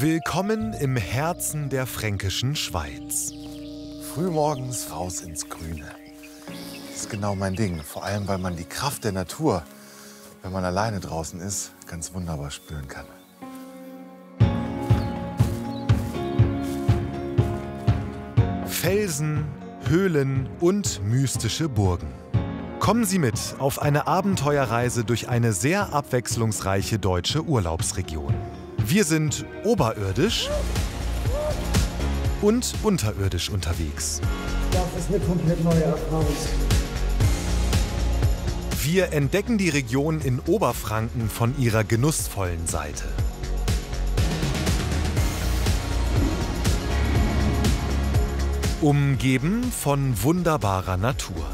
Willkommen im Herzen der fränkischen Schweiz. Frühmorgens raus ins Grüne. Das ist genau mein Ding. Vor allem, weil man die Kraft der Natur, wenn man alleine draußen ist, ganz wunderbar spüren kann. Felsen, Höhlen und mystische Burgen. Kommen Sie mit auf eine Abenteuerreise durch eine sehr abwechslungsreiche deutsche Urlaubsregion. Wir sind oberirdisch und unterirdisch unterwegs. Das ist eine komplett neue Erfahrung. Wir entdecken die Region in Oberfranken von ihrer genussvollen Seite. Umgeben von wunderbarer Natur.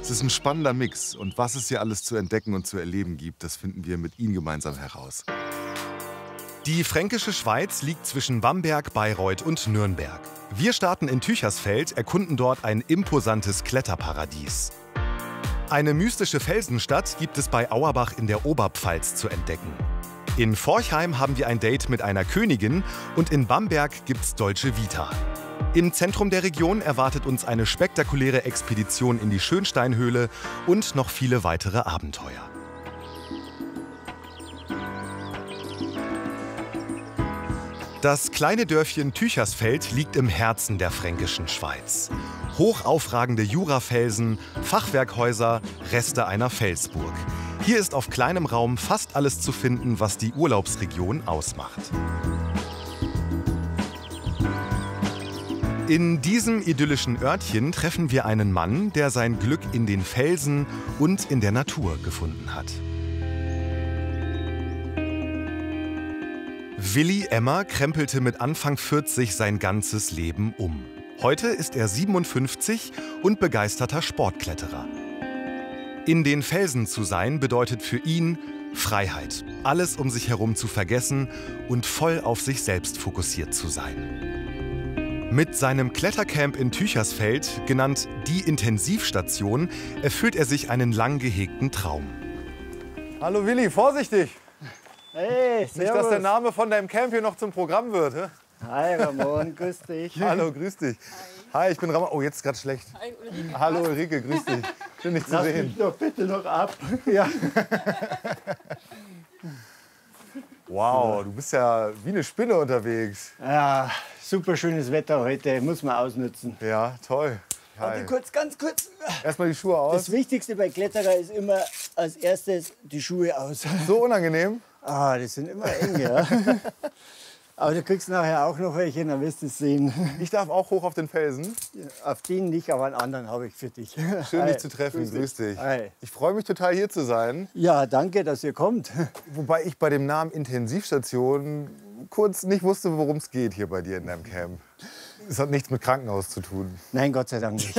Es ist ein spannender Mix. Und was es hier alles zu entdecken und zu erleben gibt, das finden wir mit Ihnen gemeinsam heraus. Die fränkische Schweiz liegt zwischen Bamberg, Bayreuth und Nürnberg. Wir starten in Tüchersfeld, erkunden dort ein imposantes Kletterparadies. Eine mystische Felsenstadt gibt es bei Auerbach in der Oberpfalz zu entdecken. In Forchheim haben wir ein Date mit einer Königin und in Bamberg gibt's Dolce Vita. Im Zentrum der Region erwartet uns eine spektakuläre Expedition in die Schönsteinhöhle und noch viele weitere Abenteuer. Das kleine Dörfchen Tüchersfeld liegt im Herzen der fränkischen Schweiz. Hochaufragende Jurafelsen, Fachwerkhäuser, Reste einer Felsburg. Hier ist auf kleinem Raum fast alles zu finden, was die Urlaubsregion ausmacht. In diesem idyllischen Örtchen treffen wir einen Mann, der sein Glück in den Felsen und in der Natur gefunden hat. Willi Emmer krempelte mit Anfang 40 sein ganzes Leben um. Heute ist er 57 und begeisterter Sportkletterer. In den Felsen zu sein bedeutet für ihn Freiheit, alles um sich herum zu vergessen und voll auf sich selbst fokussiert zu sein. Mit seinem Klettercamp in Tüchersfeld, genannt die Intensivstation, erfüllt er sich einen lang gehegten Traum. Hallo Willi, vorsichtig! Hey, servus. Nicht, dass der Name von deinem Camp hier noch zum Programm wird. He? Hi Ramon, grüß dich. Hallo, grüß dich. Hi, ich bin Ramon. Oh, jetzt ist gerade schlecht. Hi, Ulrike. Hallo Ulrike, grüß dich. Schön, dich zu Lass sehen. mich doch bitte noch ab. Ja. Wow, du bist ja wie eine Spinne unterwegs. Ja, super schönes Wetter heute, muss man ausnutzen. Ja, toll. Hi. Warte ganz kurz. Erstmal die Schuhe aus. Das Wichtigste bei Kletterer ist immer als erstes die Schuhe aus. So unangenehm? Ah, die sind immer eng, ja. Aber du kriegst nachher auch noch welche, dann wirst du es sehen. Ich darf auch hoch auf den Felsen. Auf den nicht, aber einen anderen habe ich für dich. Schön, Hi, dich zu treffen. Grüß dich. Hi. Ich freue mich total, hier zu sein. Ja, danke, dass ihr kommt. Wobei ich bei dem Namen Intensivstation kurz nicht wusste, worum es geht hier bei dir in deinem Camp. Es hat nichts mit Krankenhaus zu tun. Nein, Gott sei Dank nicht.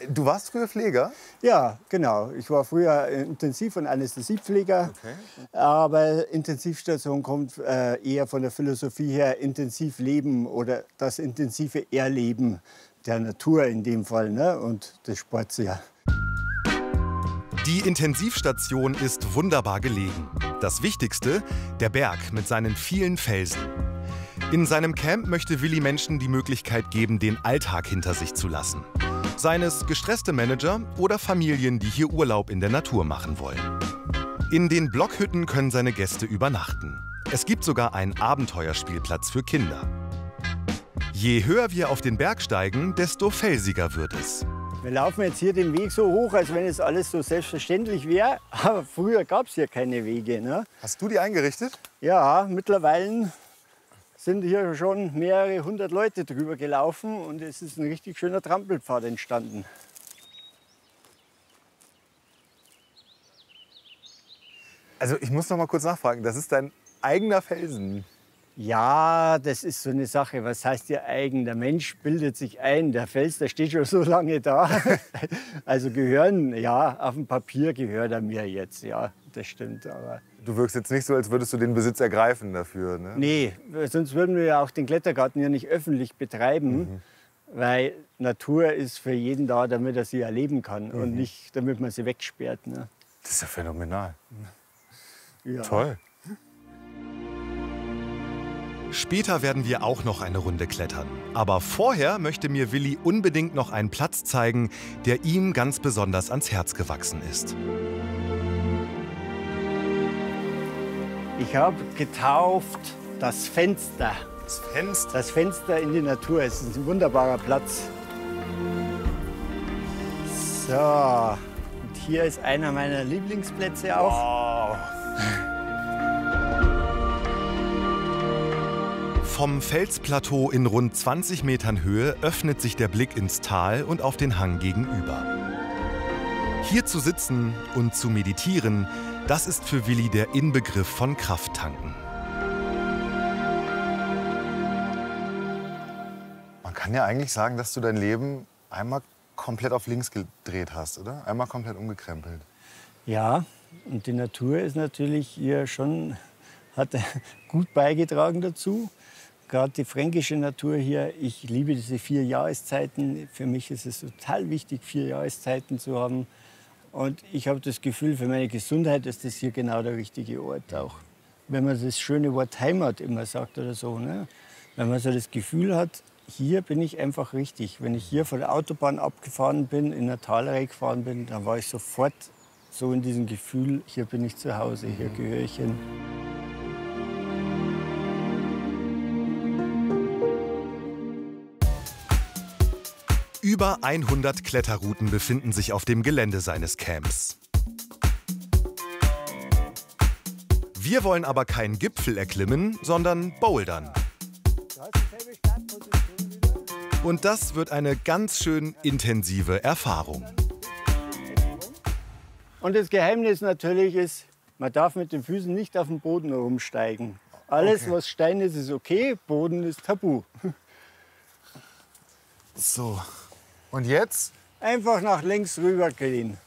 Du warst früher Pfleger? Ja, genau. Ich war früher Intensiv- und Anästhesiepfleger. Okay. Aber Intensivstation kommt eher von der Philosophie her intensiv leben oder das intensive Erleben der Natur in dem Fall, ne? Und des Sports, ja. Die Intensivstation ist wunderbar gelegen. Das Wichtigste, der Berg mit seinen vielen Felsen. In seinem Camp möchte Willi Menschen die Möglichkeit geben, den Alltag hinter sich zu lassen. Seien es gestresste Manager oder Familien, die hier Urlaub in der Natur machen wollen. In den Blockhütten können seine Gäste übernachten. Es gibt sogar einen Abenteuerspielplatz für Kinder. Je höher wir auf den Berg steigen, desto felsiger wird es. Wir laufen jetzt hier den Weg so hoch, als wenn es alles so selbstverständlich wäre. Aber früher gab es hier keine Wege, ne? Hast du die eingerichtet? Ja, mittlerweile sind hier schon mehrere hundert Leute drüber gelaufen und es ist ein richtig schöner Trampelpfad entstanden. Also ich muss noch mal kurz nachfragen, das ist dein eigener Felsen? Ja, das ist so eine Sache. Was heißt hier eigen? Der Mensch bildet sich ein. Der Fels, der steht schon so lange da. Also gehören, ja, auf dem Papier gehört er mir jetzt, ja, das stimmt. Aber Du wirkst jetzt nicht so, als würdest du den Besitz ergreifen dafür, ne? nee, sonst würden wir ja auch den Klettergarten ja nicht öffentlich betreiben. Weil Natur ist für jeden da, damit er sie erleben kann und nicht, damit man sie wegsperrt. Ne? Das ist ja phänomenal. Ja. Toll. Später werden wir auch noch eine Runde klettern. Aber vorher möchte mir Willi unbedingt noch einen Platz zeigen, der ihm ganz besonders ans Herz gewachsen ist. Ich habe getauft das Fenster. Das Fenster. Das Fenster in die Natur. Es ist ein wunderbarer Platz. So, und hier ist einer meiner Lieblingsplätze auch. Wow. Vom Felsplateau in rund 20 Metern Höhe öffnet sich der Blick ins Tal und auf den Hang gegenüber. Hier zu sitzen und zu meditieren, das ist für Willi der Inbegriff von Krafttanken. Man kann ja eigentlich sagen, dass du dein Leben einmal komplett auf links gedreht hast, oder? Einmal komplett umgekrempelt. Ja, und die Natur ist natürlich hier schon, hat gut beigetragen dazu. Gerade die fränkische Natur hier, ich liebe diese 4 Jahreszeiten. Für mich ist es total wichtig, 4 Jahreszeiten zu haben. Und ich habe das Gefühl, für meine Gesundheit ist das hier genau der richtige Ort auch. Wenn man das schöne Wort Heimat immer sagt oder so, ne? Wenn man so das Gefühl hat, hier bin ich einfach richtig. Wenn ich hier von der Autobahn abgefahren bin, in eine Talreihe gefahren bin, dann war ich sofort so in diesem Gefühl, hier bin ich zu Hause, hier gehöre ich hin. Über 100 Kletterrouten befinden sich auf dem Gelände seines Camps. Wir wollen aber keinen Gipfel erklimmen, sondern bouldern. Und das wird eine ganz schön intensive Erfahrung. Und das Geheimnis natürlich ist, man darf mit den Füßen nicht auf den Boden rumsteigen. Alles, was Stein ist, ist okay, Boden ist tabu. So. Und jetzt? Einfach nach links rüber gehen.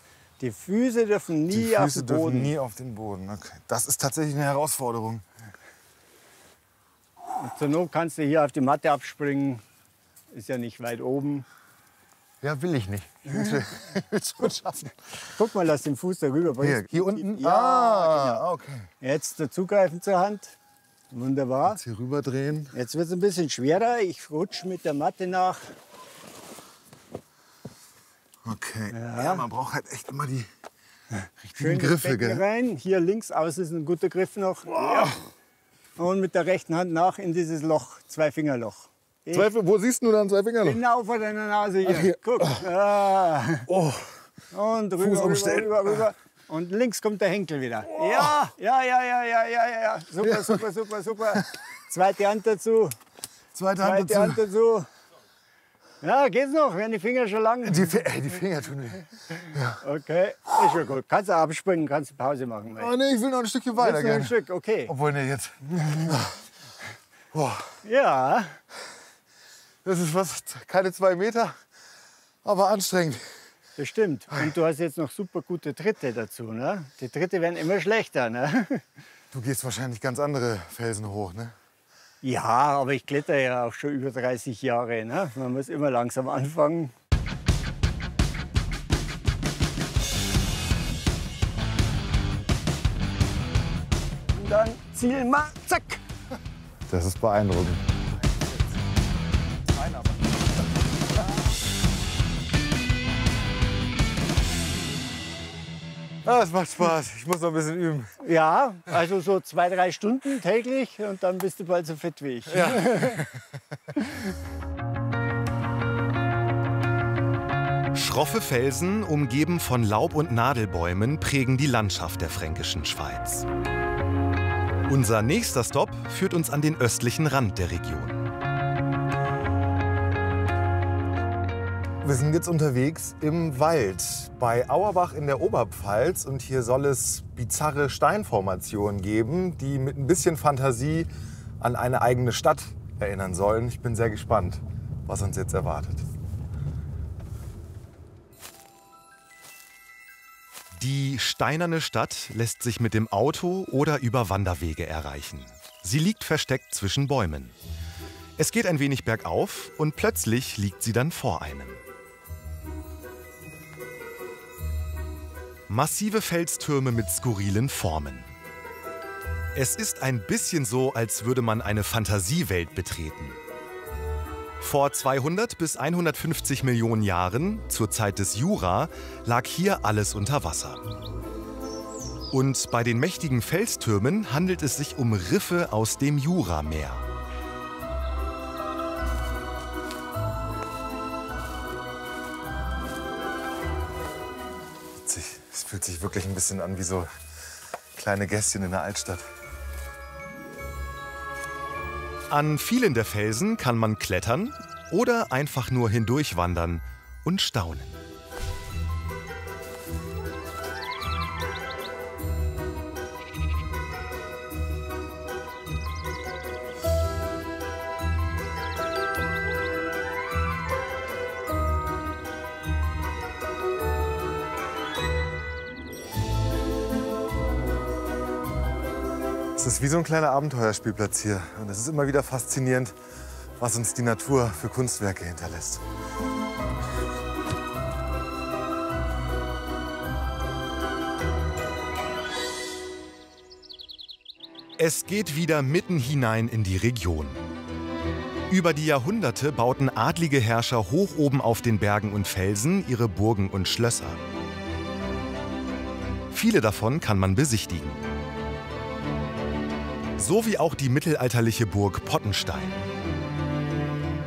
Die Füße dürfen nie auf den dürfen Boden. nie auf den Boden. Okay. Das ist tatsächlich eine Herausforderung. Und zur Not kannst du hier auf die Matte abspringen. Ist ja nicht weit oben. Ja, will ich nicht. Ich will es schon schaffen. Guck mal, lass den Fuß da rüber bringen. Hier unten? Ja, genau. Okay. Jetzt dazugreifen zur Hand. Wunderbar. Jetzt hier rüber drehen. Jetzt wird es ein bisschen schwerer. Ich rutsche mit der Matte nach. Okay. Ja, man braucht halt echt immer die richtigen Schön Griffe, gell? rein. Hier links außen ist ein guter Griff noch. Ja. Und mit der rechten Hand nach in dieses Loch, 2-Fingerloch. Wo siehst du dann 2 Finger noch? Genau vor deiner Nase hier. Ach, hier. Guck. Ah. Oh. Und Fuß rüber, umstellen. rüber. Und links kommt der Henkel wieder. Oh. Ja. Super. Zweite Hand dazu. Zweite Hand Zweite Hand dazu. Ja, geht's noch? Werden die Finger schon lang? Die Finger tun weh. Okay, ist schon gut. Kannst du abspringen, kannst du Pause machen. Oh nee, ich will noch ein Stückchen weiter. Willst du noch ein Gerne. Stück? Okay. Obwohl, nee, jetzt. Boah, Ja, das ist fast keine 2 Meter, aber anstrengend. das stimmt. Und du hast jetzt noch super gute Tritte dazu. Ne? Die Tritte werden immer schlechter. Ne? Du gehst wahrscheinlich ganz andere Felsen hoch, ne? Ja, aber ich kletter ja auch schon über 30 Jahre. Ne? Man muss immer langsam anfangen. Und dann zielen wir, zack. Das ist beeindruckend. Ah, es macht Spaß. Ich muss noch ein bisschen üben. Ja, also so 2-3 Stunden täglich und dann bist du bald so fit wie ich. Ja. Schroffe Felsen, umgeben von Laub- und Nadelbäumen, prägen die Landschaft der fränkischen Schweiz. Unser nächster Stopp führt uns an den östlichen Rand der Region. Wir sind jetzt unterwegs im Wald bei Auerbach in der Oberpfalz und hier soll es bizarre Steinformationen geben, die mit ein bisschen Fantasie an eine eigene Stadt erinnern sollen. Ich bin sehr gespannt, was uns jetzt erwartet. Die steinerne Stadt lässt sich mit dem Auto oder über Wanderwege erreichen. Sie liegt versteckt zwischen Bäumen. Es geht ein wenig bergauf und plötzlich liegt sie dann vor einem. Massive Felstürme mit skurrilen Formen. Es ist ein bisschen so, als würde man eine Fantasiewelt betreten. Vor 200 bis 150 Millionen Jahren, zur Zeit des Jura, lag hier alles unter Wasser. Und bei den mächtigen Felstürmen handelt es sich um Riffe aus dem Jurameer. Es fühlt sich wirklich ein bisschen an wie so kleine Gässchen in der Altstadt. An vielen der Felsen kann man klettern oder einfach nur hindurchwandern und staunen. Es ist wie so ein kleiner Abenteuerspielplatz hier. Und es ist immer wieder faszinierend, was uns die Natur für Kunstwerke hinterlässt. Es geht wieder mitten hinein in die Region. Über die Jahrhunderte bauten adlige Herrscher hoch oben auf den Bergen und Felsen ihre Burgen und Schlösser. Viele davon kann man besichtigen. So wie auch die mittelalterliche Burg Pottenstein.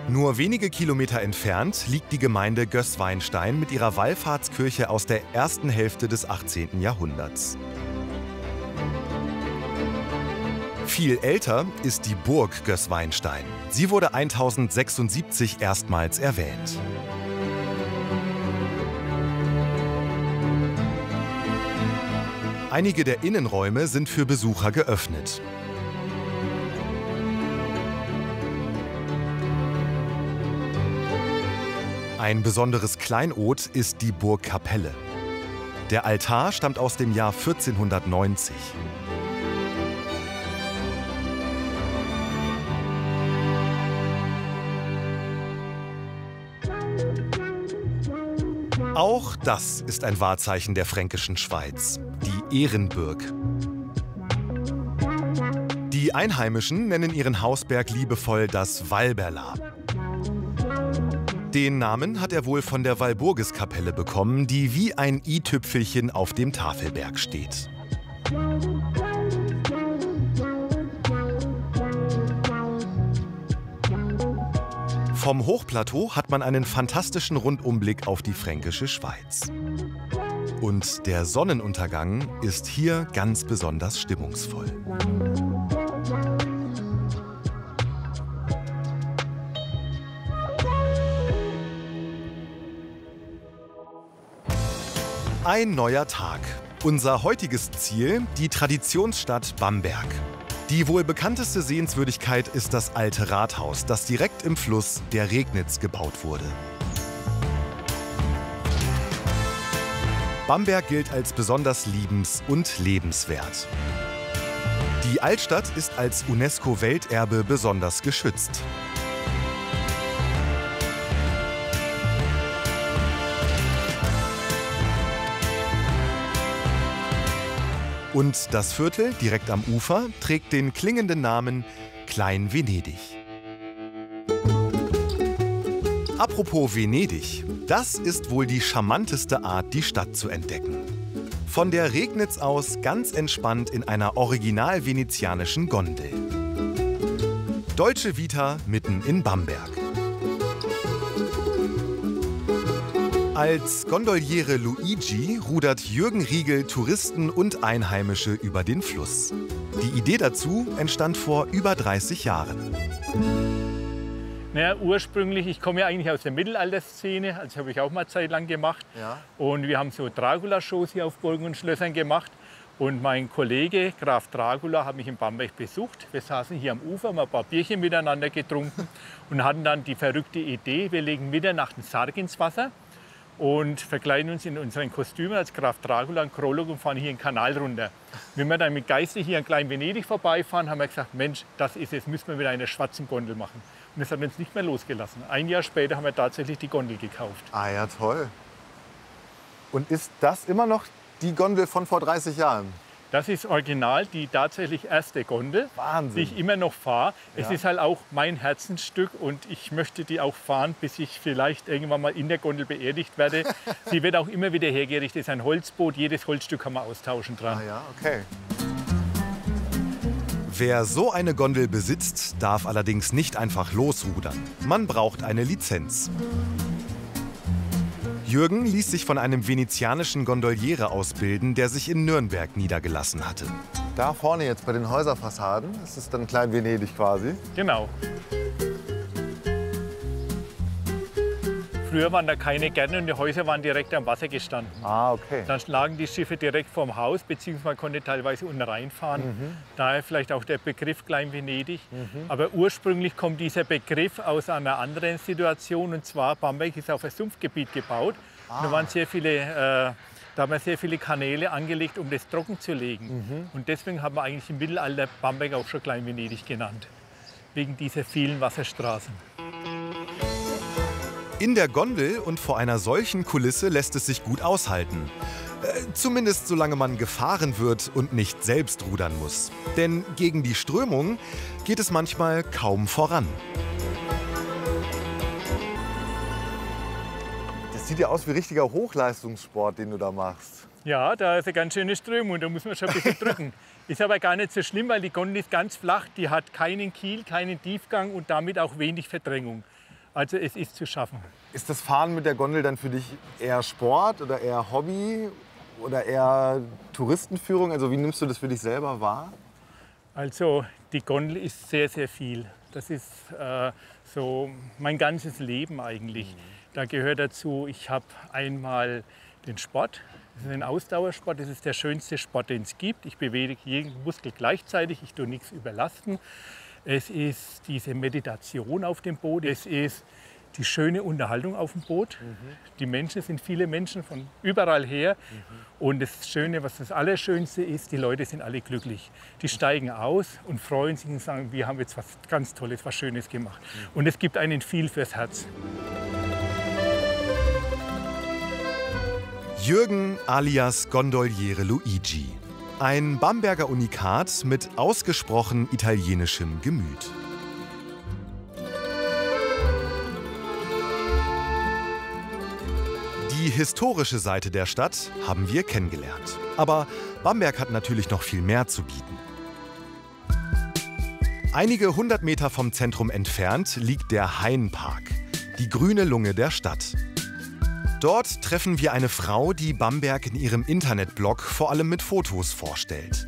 Nur wenige Kilometer entfernt liegt die Gemeinde Gößweinstein mit ihrer Wallfahrtskirche aus der ersten Hälfte des 18. Jahrhunderts. Viel älter ist die Burg Gößweinstein. Sie wurde 1076 erstmals erwähnt. Einige der Innenräume sind für Besucher geöffnet. Ein besonderes Kleinod ist die Burgkapelle. Der Altar stammt aus dem Jahr 1490. Auch das ist ein Wahrzeichen der fränkischen Schweiz, die Ehrenburg. Die Einheimischen nennen ihren Hausberg liebevoll das Walberla. Den Namen hat er wohl von der Walburgiskapelle bekommen, die wie ein i-Tüpfelchen auf dem Tafelberg steht. Vom Hochplateau hat man einen fantastischen Rundumblick auf die fränkische Schweiz. Und der Sonnenuntergang ist hier ganz besonders stimmungsvoll. Ein neuer Tag. Unser heutiges Ziel, die Traditionsstadt Bamberg. Die wohl bekannteste Sehenswürdigkeit ist das alte Rathaus, das direkt im Fluss der Regnitz gebaut wurde. Bamberg gilt als besonders liebens- und lebenswert. Die Altstadt ist als UNESCO-Welterbe besonders geschützt. Und das Viertel direkt am Ufer trägt den klingenden Namen Klein Venedig. Apropos Venedig, das ist wohl die charmanteste Art, die Stadt zu entdecken. Von der Regnitz aus ganz entspannt in einer original venezianischen Gondel. Dolce Vita mitten in Bamberg. Als Gondoliere Luigi rudert Jürgen Riegel Touristen und Einheimische über den Fluss. Die Idee dazu entstand vor über 30 Jahren. Naja, ursprünglich, ich komme ja eigentlich aus der Mittelalterszene, also habe ich auch mal zeitlang gemacht. Ja. Und wir haben so Dracula-Shows hier auf Burgen und Schlössern gemacht. Und mein Kollege Graf Dracula hat mich in Bamberg besucht. Wir saßen hier am Ufer, haben ein paar Bierchen miteinander getrunken und hatten dann die verrückte Idee, wir legen Mitternacht einen Sarg ins Wasser. und verkleiden uns in unseren Kostümen als Graf Dracula und Krolog und fahren hier den Kanal runter. Wenn wir dann mit Geiste hier an Klein Venedig vorbeifahren, haben wir gesagt, Mensch, das ist es, müssen wir wieder eine schwarze Gondel machen. Und das hat uns nicht mehr losgelassen. Ein Jahr später haben wir tatsächlich die Gondel gekauft. Ah ja, toll. Und ist das immer noch die Gondel von vor 30 Jahren? Das ist original die tatsächlich erste Gondel, Wahnsinn. die ich immer noch fahre. Ja. Es ist halt auch mein Herzensstück und ich möchte die auch fahren, bis ich vielleicht irgendwann mal in der Gondel beerdigt werde. Sie wird auch immer wieder hergerichtet. Es ist ein Holzboot, jedes Holzstück kann man austauschen dran. Ah ja, okay. Wer so eine Gondel besitzt, darf allerdings nicht einfach losrudern. Man braucht eine Lizenz. Jürgen ließ sich von einem venezianischen Gondoliere ausbilden, der sich in Nürnberg niedergelassen hatte. Da vorne jetzt bei den Häuserfassaden, das ist dann Klein Venedig quasi. Genau. Früher waren da keine Gärten und die Häuser waren direkt am Wasser gestanden. Ah, okay. Dann lagen die Schiffe direkt vorm Haus, beziehungsweise man konnte teilweise unten reinfahren. Daher vielleicht auch der Begriff Klein Venedig. Aber ursprünglich kommt dieser Begriff aus einer anderen Situation. Und zwar, Bamberg ist auf ein Sumpfgebiet gebaut. Und da waren sehr viele, da haben wir sehr viele Kanäle angelegt, um das trocken zu legen. Und deswegen haben wir eigentlich im Mittelalter Bamberg auch schon Klein Venedig genannt. Wegen dieser vielen Wasserstraßen. In der Gondel und vor einer solchen Kulisse lässt es sich gut aushalten. Zumindest solange man gefahren wird und nicht selbst rudern muss. Denn gegen die Strömung geht es manchmal kaum voran. Das sieht ja aus wie richtiger Hochleistungssport, den du da machst. Ja, da ist eine ganz schöne Strömung, da muss man schon ein bisschen drücken. Ist aber gar nicht so schlimm, weil die Gondel ist ganz flach, die hat keinen Kiel, keinen Tiefgang und damit auch wenig Verdrängung. Also es ist zu schaffen. Ist das Fahren mit der Gondel dann für dich eher Sport oder eher Hobby oder eher Touristenführung? Also wie nimmst du das für dich selber wahr? Also die Gondel ist sehr, sehr viel. Das ist so mein ganzes Leben eigentlich. Da gehört dazu, ich habe einmal den Sport. Das ist ein Ausdauersport, das ist der schönste Sport, den es gibt. Ich bewege jeden Muskel gleichzeitig, ich tue nichts überlasten. Es ist diese Meditation auf dem Boot, es ist die schöne Unterhaltung auf dem Boot. Die Menschen, es sind viele Menschen von überall her. Und das Schöne, was das Allerschönste ist, die Leute sind alle glücklich. Die steigen aus und freuen sich und sagen, wir haben jetzt was ganz Tolles, was Schönes gemacht. Und es gibt einen viel fürs Herz. Jürgen alias Gondoliere Luigi. Ein Bamberger Unikat mit ausgesprochen italienischem Gemüt. Die historische Seite der Stadt haben wir kennengelernt. Aber Bamberg hat natürlich noch viel mehr zu bieten. Einige 100 Meter vom Zentrum entfernt liegt der Hainpark, die grüne Lunge der Stadt. Dort treffen wir eine Frau, die Bamberg in ihrem Internetblog vor allem mit Fotos vorstellt.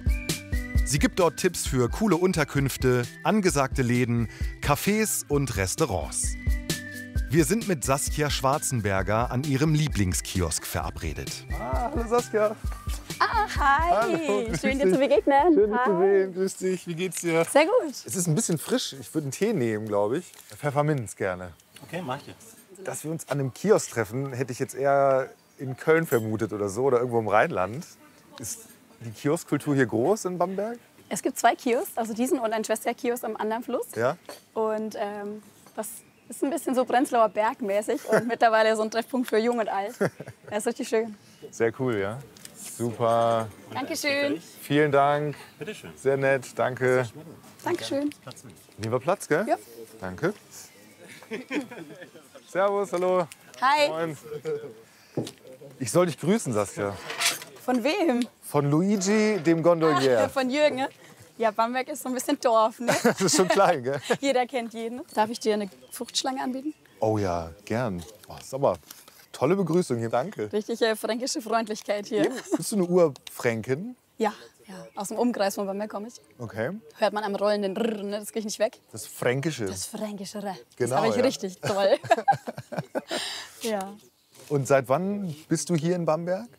Sie gibt dort Tipps für coole Unterkünfte, angesagte Läden, Cafés und Restaurants. Wir sind mit Saskia Schwarzenberger an ihrem Lieblingskiosk verabredet. Ah, hallo Saskia. Ah, hi. Hallo, grüß Schön, dir dich. zu begegnen. Schön, dich Hi. zu sehen. Grüß dich. Wie geht's dir? Sehr gut. Es ist ein bisschen frisch. Ich würde einen Tee nehmen, glaube ich. Pfefferminz gerne. Okay, mach ich jetzt. Dass wir uns an einem Kiosk treffen, hätte ich jetzt eher in Köln vermutet oder so oder irgendwo im Rheinland. Ist die Kioskkultur hier groß in Bamberg? Es gibt 2 Kiosks, also diesen und einen Schwesterkiosk am anderen Fluss. Ja? Und das ist ein bisschen so Prenzlauer Berg-mäßig und mittlerweile so ein Treffpunkt für Jung und Alt. Das ist richtig schön. Sehr cool, ja. Super. Dankeschön. Vielen Dank. Bitte schön. Sehr nett. Danke. Dankeschön. Nehmen wir Platz, gell? Ja. Danke. Servus, hallo. Hi. Moin. Ich soll dich grüßen, Saskia. Von wem? Von Luigi, dem Gondolier. Von Jürgen. Ne? Ja, Bamberg ist so ein bisschen Dorf. Ne? Das ist schon klein, gell? Jeder kennt jeden. Darf ich dir eine Fruchtschlange anbieten? Oh ja, gern. Oh, ist aber tolle Begrüßung hier. Danke. Richtige fränkische Freundlichkeit hier. Bist du eine Urfränkin? Ja, aus dem Umkreis von Bamberg komme ich. Okay. Hört man am rollenden Rrr, ne? Das kriege ich nicht weg. Das Fränkische. Das Fränkische Rrr. Genau, Das habe ich ja. richtig toll. Ja. Und seit wann bist du hier in Bamberg?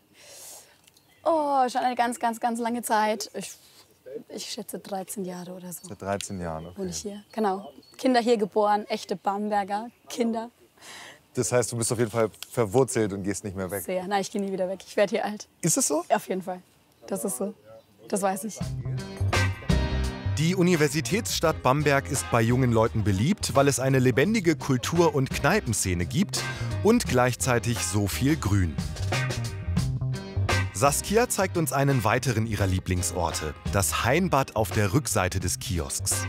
Oh, schon eine ganz, ganz, ganz lange Zeit. Ich schätze 13 Jahre oder so. Seit 13 Jahren. Wohne Okay. ich hier. Genau. Kinder hier geboren, echte Bamberger Kinder. Das heißt, du bist auf jeden Fall verwurzelt und gehst nicht mehr weg. Sehr. Nein, ich gehe nie wieder weg. Ich werde hier alt. Ist es so? Auf jeden Fall. Das ist so. Das weiß ich. Die Universitätsstadt Bamberg ist bei jungen Leuten beliebt, weil es eine lebendige Kultur- und Kneipenszene gibt und gleichzeitig so viel Grün. Saskia zeigt uns einen weiteren ihrer Lieblingsorte, das Hainbad auf der Rückseite des Kiosks.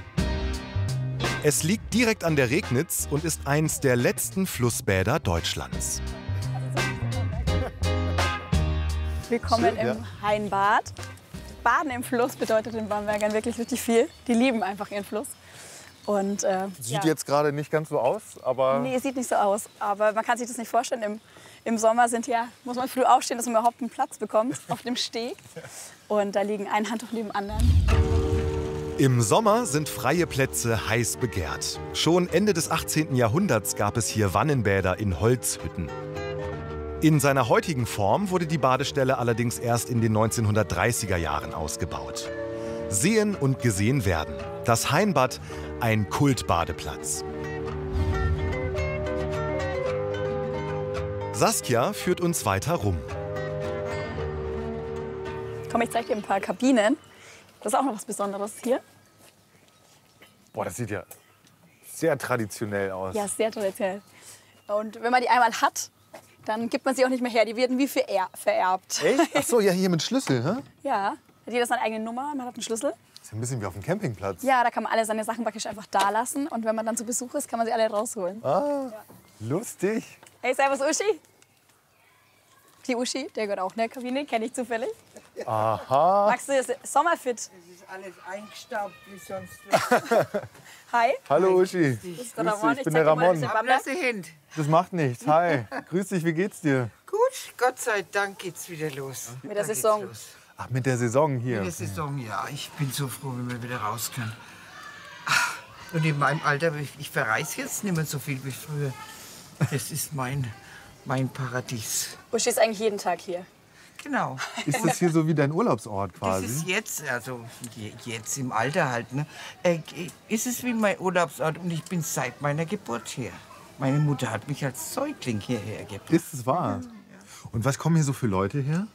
Es liegt direkt an der Regnitz und ist eins der letzten Flussbäder Deutschlands. Willkommen im Hainbad. Baden im Fluss bedeutet den Bambergern wirklich richtig viel. Die lieben einfach ihren Fluss. Und, Sieht jetzt gerade nicht ganz so aus, aber... Nee, sieht nicht so aus. Aber man kann sich das nicht vorstellen. Im Sommer muss man früh aufstehen, dass man überhaupt einen Platz bekommt auf dem Steg. Und da liegen ein Handtuch neben dem anderen. Im Sommer sind freie Plätze heiß begehrt. Schon Ende des 18. Jahrhunderts gab es hier Wannenbäder in Holzhütten. In seiner heutigen Form wurde die Badestelle allerdings erst in den 1930er Jahren ausgebaut. Sehen und gesehen werden. Das Hainbad, ein Kultbadeplatz. Saskia führt uns weiter rum. Komm, ich zeige dir ein paar Kabinen. Das ist auch noch was Besonderes hier. Boah, das sieht ja sehr traditionell aus. Ja, sehr traditionell. Und wenn man die einmal hat, dann gibt man sie auch nicht mehr her. Die werden wie vererbt. Echt? Ach so, ja, hier mit Schlüssel, hä? Ja, hat jeder seine eigene Nummer, man hat einen Schlüssel. Das ist ein bisschen wie auf dem Campingplatz. Ja, da kann man alle seine Sachen praktisch einfach da lassen. Und wenn man dann zu Besuch ist, kann man sie alle rausholen. Ah, lustig. Hey, servus Uschi. Die Uschi, der gehört auch in der Kabine, kenne ich zufällig. Aha. Magst du das Sommerfit? Es ist alles eingestaubt wie sonst. Hi. Hallo Uschi. Das ist der Ramon. ich bin der Ramon. Lass sie hin. Das macht nichts. Hi. Grüß dich, wie geht's dir? Gut, Gott sei Dank geht's wieder los. Mit der Da geht's Saison. los. Ach, mit der Saison hier. Mit der Saison, ja. Ich bin so froh, wenn wir wieder raus können. Ach, und in meinem Alter, ich verreise jetzt nicht mehr so viel wie früher. Das ist mein Paradies. Uschi ist eigentlich jeden Tag hier. Genau. Ist das hier so wie dein Urlaubsort Das quasi? ist jetzt, also jetzt im Alter halt, ne, ist es wie mein Urlaubsort und ich bin seit meiner Geburt hier. Meine Mutter hat mich als Säugling hierher gebracht. Ist es wahr? Und was kommen hier so für Leute her?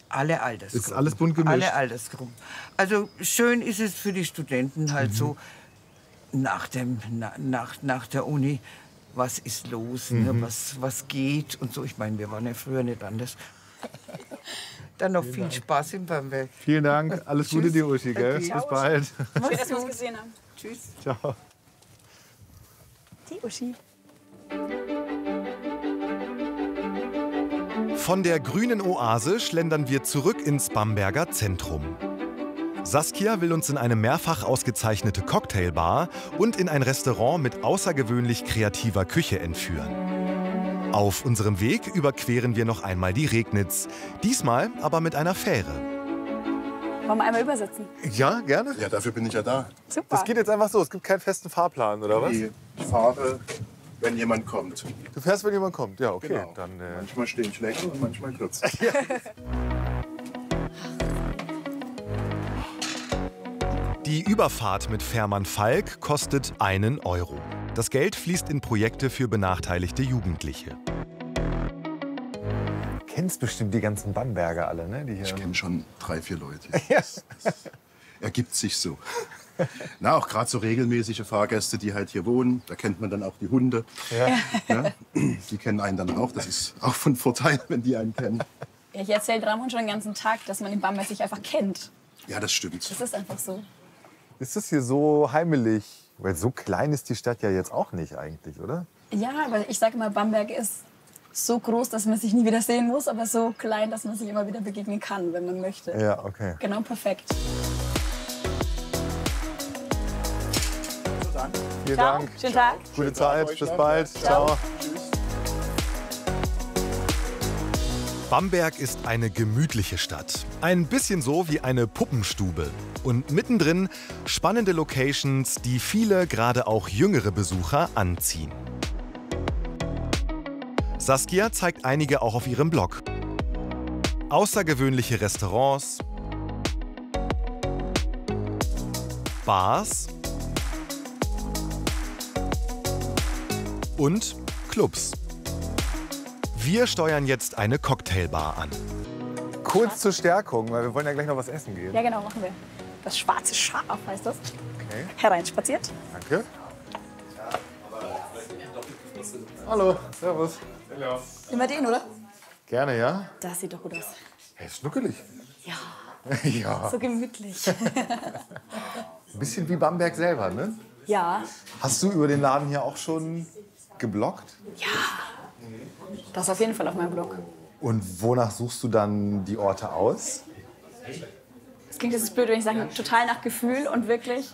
Alle Altersgruppen. Ist alles bunt gemischt? Alle Altersgruppen. Also schön ist es für die Studenten halt so nach der Uni. Was ist los, ne? was geht und so. Ich meine, wir waren ja früher nicht anders. Dann noch viel Spaß in Bamberg. Vielen Dank. Alles Gute dir, Uschi, gell? Okay. Bis bald. Schön, dass wir uns gesehen haben. Tschüss. Ciao. Die Uschi. Von der grünen Oase schlendern wir zurück ins Bamberger Zentrum. Saskia will uns in eine mehrfach ausgezeichnete Cocktailbar und in ein Restaurant mit außergewöhnlich kreativer Küche entführen. Auf unserem Weg überqueren wir noch einmal die Regnitz, diesmal aber mit einer Fähre. Wollen wir einmal übersetzen? Ja, gerne. Ja, dafür bin ich ja da. Super. Das geht jetzt einfach so. Es gibt keinen festen Fahrplan, oder was? Ich fahre, wenn jemand kommt. Du fährst, wenn jemand kommt. Ja, okay. Genau. Dann, Manchmal stehe ich länger und manchmal kürzer. Die Überfahrt mit Fährmann Falk kostet 1 Euro. Das Geld fließt in Projekte für benachteiligte Jugendliche. kennst bestimmt die ganzen Bamberger alle, ne? Die hier Ich kenne schon 3, 4 Leute. Ja. Ergibt sich so. Na, auch gerade so regelmäßige Fahrgäste, die halt hier wohnen. Da kennt man dann auch die Hunde. Ja, die kennen einen dann auch. Das ist auch von Vorteil, wenn die einen kennen. Ja, ich erzähle Ramon schon den ganzen Tag, dass man in Bamberg sich einfach kennt. Ja, das stimmt. Das ist einfach so. Ist das hier so heimelig? Weil so klein ist die Stadt ja jetzt auch nicht eigentlich, oder? Ja, aber ich sage immer, Bamberg ist so groß, dass man sich nie wieder sehen muss, aber so klein, dass man sich immer wieder begegnen kann, wenn man möchte. Ja, okay. Genau, perfekt. Vielen Ciao, Dank. schönen Tag. Gute Zeit. Bis bald. Ciao. Bamberg ist eine gemütliche Stadt. Ein bisschen so wie eine Puppenstube. Und mittendrin spannende Locations, die viele, gerade auch jüngere Besucher anziehen. Saskia zeigt einige auch auf ihrem Blog. Außergewöhnliche Restaurants, Bars und Clubs. Wir steuern jetzt eine Cocktailbar an. Kurz zur Stärkung, weil wir wollen ja gleich noch was essen gehen. Ja, genau, machen wir. Das schwarze Schaf heißt das. Okay, Hereinspaziert. danke. Hallo, servus. Immer den, oder? Gerne, ja? Das sieht doch gut aus. Hey, ist schnuckelig. Ja, Ja, so gemütlich. ein bisschen wie Bamberg selber, ne? Ja, Hast du über den Laden hier auch schon gebloggt? das ist auf jeden Fall auf meinem Blog. Und wonach suchst du dann die Orte aus? Es klingt jetzt blöd, wenn ich sage, total nach Gefühl und wirklich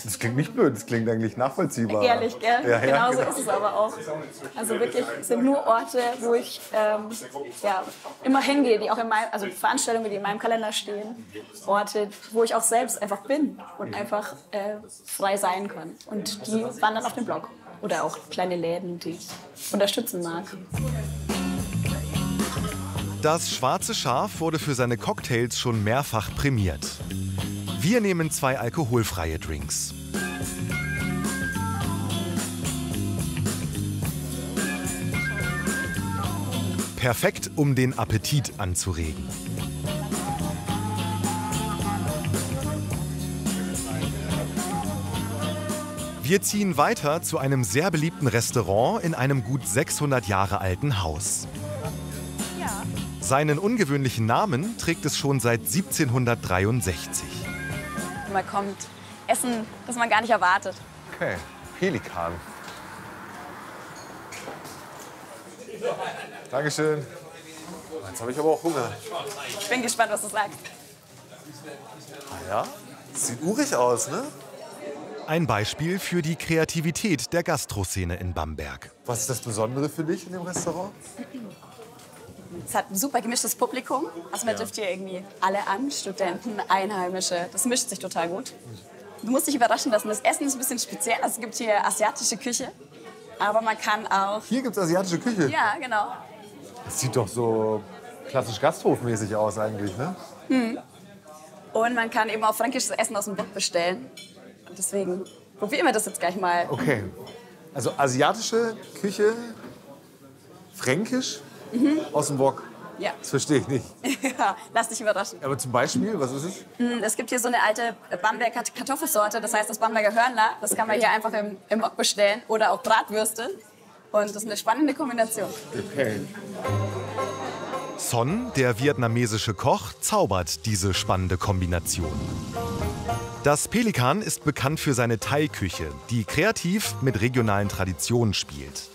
Das klingt nicht blöd, das klingt eigentlich nachvollziehbar. ehrlich, gell? Ja, Genau so genau. ist es aber auch. Also wirklich, es sind nur Orte, wo ich immer hingehe, die auch in meinem, also Veranstaltungen, die in meinem Kalender stehen. Orte, wo ich auch selbst einfach bin und einfach frei sein kann. Und die wandern auf den Blog. Oder auch kleine Läden, die ich unterstützen mag. Das Schwarze Schaf wurde für seine Cocktails schon mehrfach prämiert. Wir nehmen 2 alkoholfreie Drinks. Perfekt, um den Appetit anzuregen. Wir ziehen weiter zu einem sehr beliebten Restaurant in einem gut 600 Jahre alten Haus. Seinen ungewöhnlichen Namen trägt es schon seit 1763. Man kommt essen, das man gar nicht erwartet. Okay, Pelikan. Dankeschön. Jetzt habe ich aber auch Hunger. Ich bin gespannt, was du sagst. Ah ja? Das sieht urig aus, ne? Ein Beispiel für die Kreativität der Gastroszene in Bamberg. Was ist das Besondere für dich in dem Restaurant? Es hat ein super gemischtes Publikum. Also man trifft hier irgendwie alle an, Studenten, Einheimische. Das mischt sich total gut. Du musst dich überraschen lassen, das Essen ist ein bisschen speziell. Also es gibt hier asiatische Küche, aber man kann auch... Hier gibt es asiatische Küche. Ja, genau. Das sieht doch so klassisch gasthofmäßig aus eigentlich, ne? Und man kann eben auch fränkisches Essen aus dem Wok bestellen. Und deswegen probieren wir das jetzt gleich mal. Okay. Also asiatische Küche, fränkisch, aus dem Wok. Ja. Das verstehe ich nicht. Ja, lass dich überraschen. Aber zum Beispiel, was ist es? Es gibt hier so eine alte Bamberger Kartoffelsorte, das heißt das Bamberger Hörnler. Das kann man hier einfach im Wok bestellen oder auch Bratwürste. Und das ist eine spannende Kombination. Okay. Son, der vietnamesische Koch, zaubert diese spannende Kombination. Das Pelikan ist bekannt für seine Thai-Küche, die kreativ mit regionalen Traditionen spielt.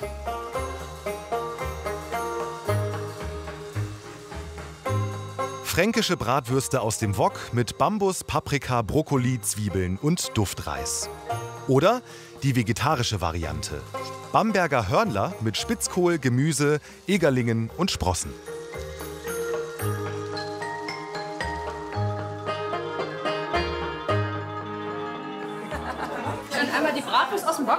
Fränkische Bratwürste aus dem Wok mit Bambus, Paprika, Brokkoli, Zwiebeln und Duftreis. Oder die vegetarische Variante. Bamberger Hörnler mit Spitzkohl, Gemüse, Egerlingen und Sprossen. Und einmal die Bratwurst aus dem Wok.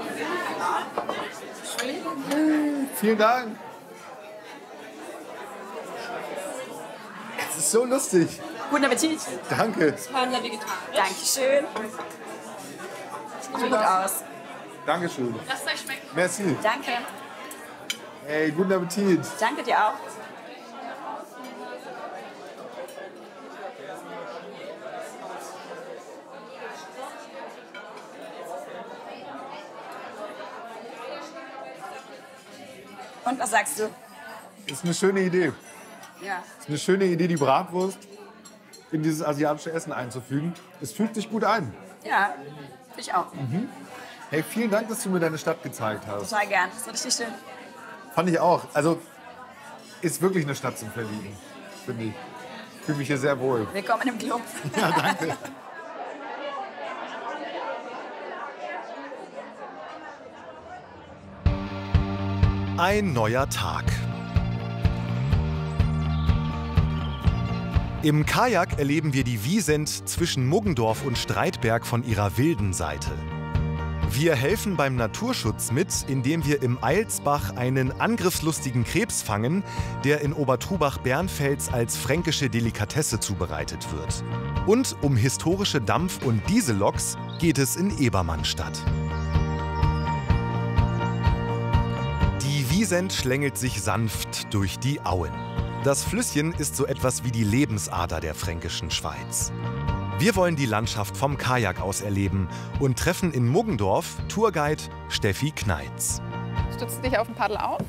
Vielen Dank. Es ist so lustig. Guten Appetit. Danke. Hörnler vegetarisch. Dankeschön. Sieht gut aus. Dankeschön. Lasst euch schmecken. Merci. Danke. Hey, guten Appetit. Danke dir auch. Und was sagst du? Ist eine schöne Idee. Ja. Ist eine schöne Idee, die Bratwurst in dieses asiatische Essen einzufügen. Es fühlt sich gut ein. Ja, ich auch. Hey, vielen Dank, dass du mir deine Stadt gezeigt hast. Total gern. Das war richtig schön. Fand ich auch. Also, ist wirklich eine Stadt zum Verlieben, finde ich. Ich fühle mich hier sehr wohl. Willkommen im Club. Ja, danke. Ein neuer Tag. Im Kajak erleben wir die Wiesent zwischen Muggendorf und Streitberg von ihrer wilden Seite. Wir helfen beim Naturschutz mit, indem wir im Eilsbach einen angriffslustigen Krebs fangen, der in Obertrubach-Bernfels als fränkische Delikatesse zubereitet wird. Und um historische Dampf- und Dieselloks geht es in Ebermannstadt. Wiesent schlängelt sich sanft durch die Auen. Das Flüsschen ist so etwas wie die Lebensader der fränkischen Schweiz. Wir wollen die Landschaft vom Kajak aus erleben und treffen in Muggendorf Tourguide Steffi Kneitz. Stützt dich auf dem Paddel auf,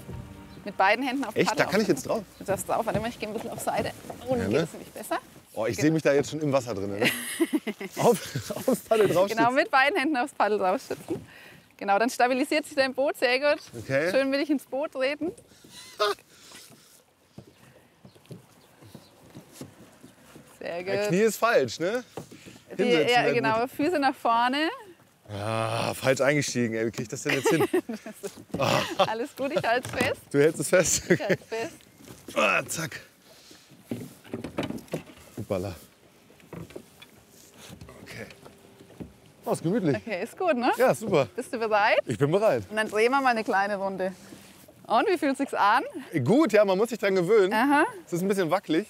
mit beiden Händen auf dem Paddel. Echt? Da kann ich jetzt drauf? Du darfst drauf, warte mal, ich gehe ein bisschen auf Seite. Unten geht es nämlich besser. Oh, ich sehe mich da jetzt schon im Wasser drin. Ne? Aufs Paddel drauf. Genau, mit beiden Händen aufs Paddel drauf stützen. Genau, dann stabilisiert sich dein Boot, sehr gut. Okay. Schön will ich ins Boot treten. Sehr Der gut. Knie ist falsch, ne? Hinsetzen Ja, wäre genau, gut. Füße nach vorne. Ah, falsch eingestiegen, ey. Wie krieg ich das denn jetzt hin? Alles gut, ich halte es fest. Du hältst es fest? Ich halte es fest. Ah, zack. Hoppala. Okay. Oh, ist gemütlich. Okay, ist gut, ne? Ja, super. Bist du bereit? Ich bin bereit. Und dann drehen wir mal eine kleine Runde. Und wie fühlt es sich an? Gut, ja, man muss sich dran gewöhnen. Aha. Es ist ein bisschen wackelig.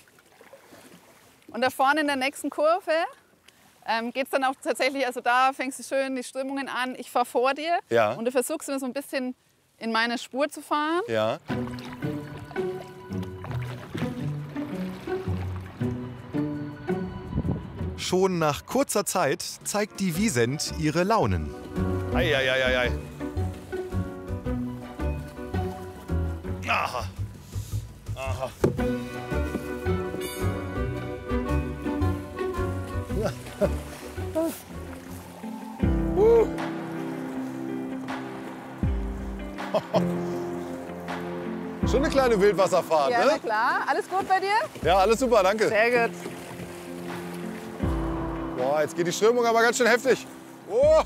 Und da vorne in der nächsten Kurve geht es dann auch tatsächlich, also da fängst du schön die Strömungen an. Ich fahre vor dir Ja. und du versuchst mir so ein bisschen in meine Spur zu fahren. Ja. Schon nach kurzer Zeit zeigt die Wiesent ihre Launen. Ei. Aha. Aha. Schon eine kleine Wildwasserfahrt, Ja, na ne? klar. Alles gut bei dir? Ja, alles super, danke. Sehr gut. Boah, jetzt geht die Strömung aber ganz schön heftig. Oh.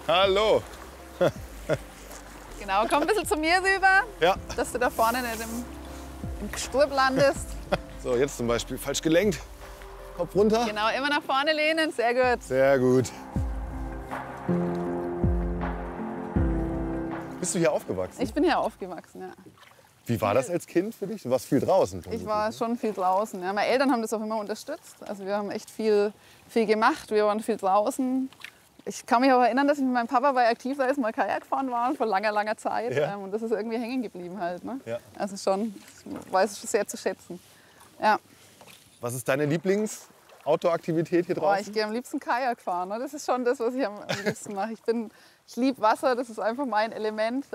Hallo. Genau, komm ein bisschen zu mir rüber, Ja. dass du da vorne nicht im Gestrüpp landest. So, jetzt zum Beispiel falsch gelenkt. Kopf runter. Genau, immer nach vorne lehnen. Sehr gut. Sehr gut. Bist du hier aufgewachsen? Ich bin hier aufgewachsen, ja. Wie war das als Kind für dich? Du warst viel draußen. Ich war schon viel draußen. Ja. Meine Eltern haben das auch immer unterstützt. Also wir haben echt viel gemacht. Wir waren viel draußen. Ich kann mich auch erinnern, dass ich mit meinem Papa bei Aktivreisen mal Kajak fahren war vor langer Zeit. Ja. Und das ist irgendwie hängen geblieben halt. Ne? Ja. Also schon, ich weiß es sehr zu schätzen. Ja. Was ist deine Lieblings-Outdoor-Aktivität hier Boah, draußen? ich gehe am liebsten Kajak fahren. Ne? Das ist schon das, was ich am liebsten mache. Ich liebe Wasser, das ist einfach mein Element.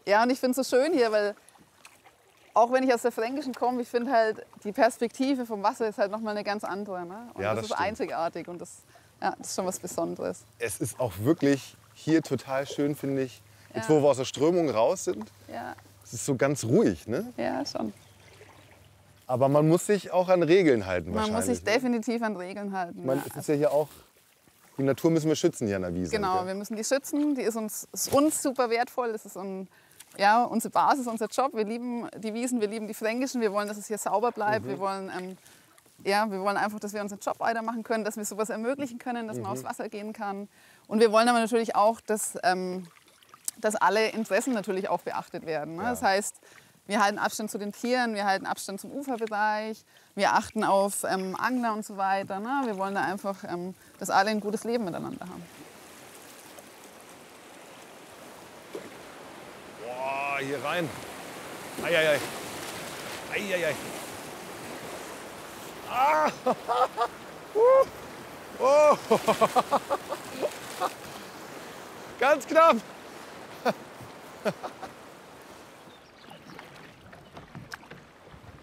Ja, und ich finde es so schön hier, weil auch wenn ich aus der Fränkischen komme, ich finde halt, die Perspektive vom Wasser ist halt nochmal eine ganz andere. Ne? Und Ja, das das ist stimmt. einzigartig und das ist schon was Besonderes. Es ist auch wirklich hier total schön, finde ich. Jetzt, Ja. wo wir aus der Strömung raus sind, Ja, es ist so ganz ruhig. Ne? ja schon. Aber man muss sich auch an Regeln halten Man muss wahrscheinlich. sich definitiv an Regeln halten. Ich meine, ja. es ist ja hier auch, die Natur müssen wir schützen hier an der Wiesn. Genau, gell? wir müssen die schützen. Die ist uns super wertvoll. Das ist unsere Basis, unser Job. Wir lieben die Wiesen, wir lieben die Fränkischen. Wir wollen, dass es hier sauber bleibt. Wir wollen einfach, dass wir unseren Job weitermachen können, dass wir sowas ermöglichen können, dass man aufs Wasser gehen kann. Und wir wollen aber natürlich auch, dass alle Interessen natürlich auch beachtet werden. Ne? Ja. Das heißt, wir halten Abstand zu den Tieren, wir halten Abstand zum Uferbereich, wir achten auf Angler und so weiter. Ne? Wir wollen da einfach, dass alle ein gutes Leben miteinander haben. Boah, hier rein. Eieiei. Eieiei. Ah. Oh. Ganz knapp.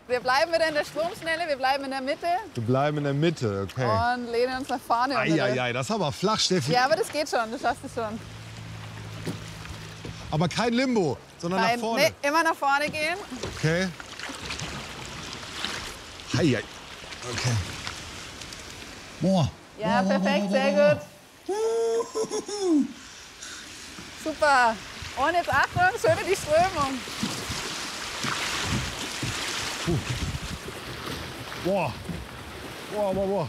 Wir bleiben wieder in der Stromschnelle, wir bleiben in der Mitte Wir bleiben in der Mitte, okay. und lehnen uns nach vorne. Eieiei, das ist aber flach, Steffi. Ja, aber das geht schon, du schaffst es schon. Aber kein Limbo, sondern nach vorne. Nee, immer nach vorne gehen. Okay. Eieiei. Okay. Boah. Ja, perfekt, sehr gut. Super. Und jetzt Achtung, schön in die Strömung. Boah. Boah, boah, boah.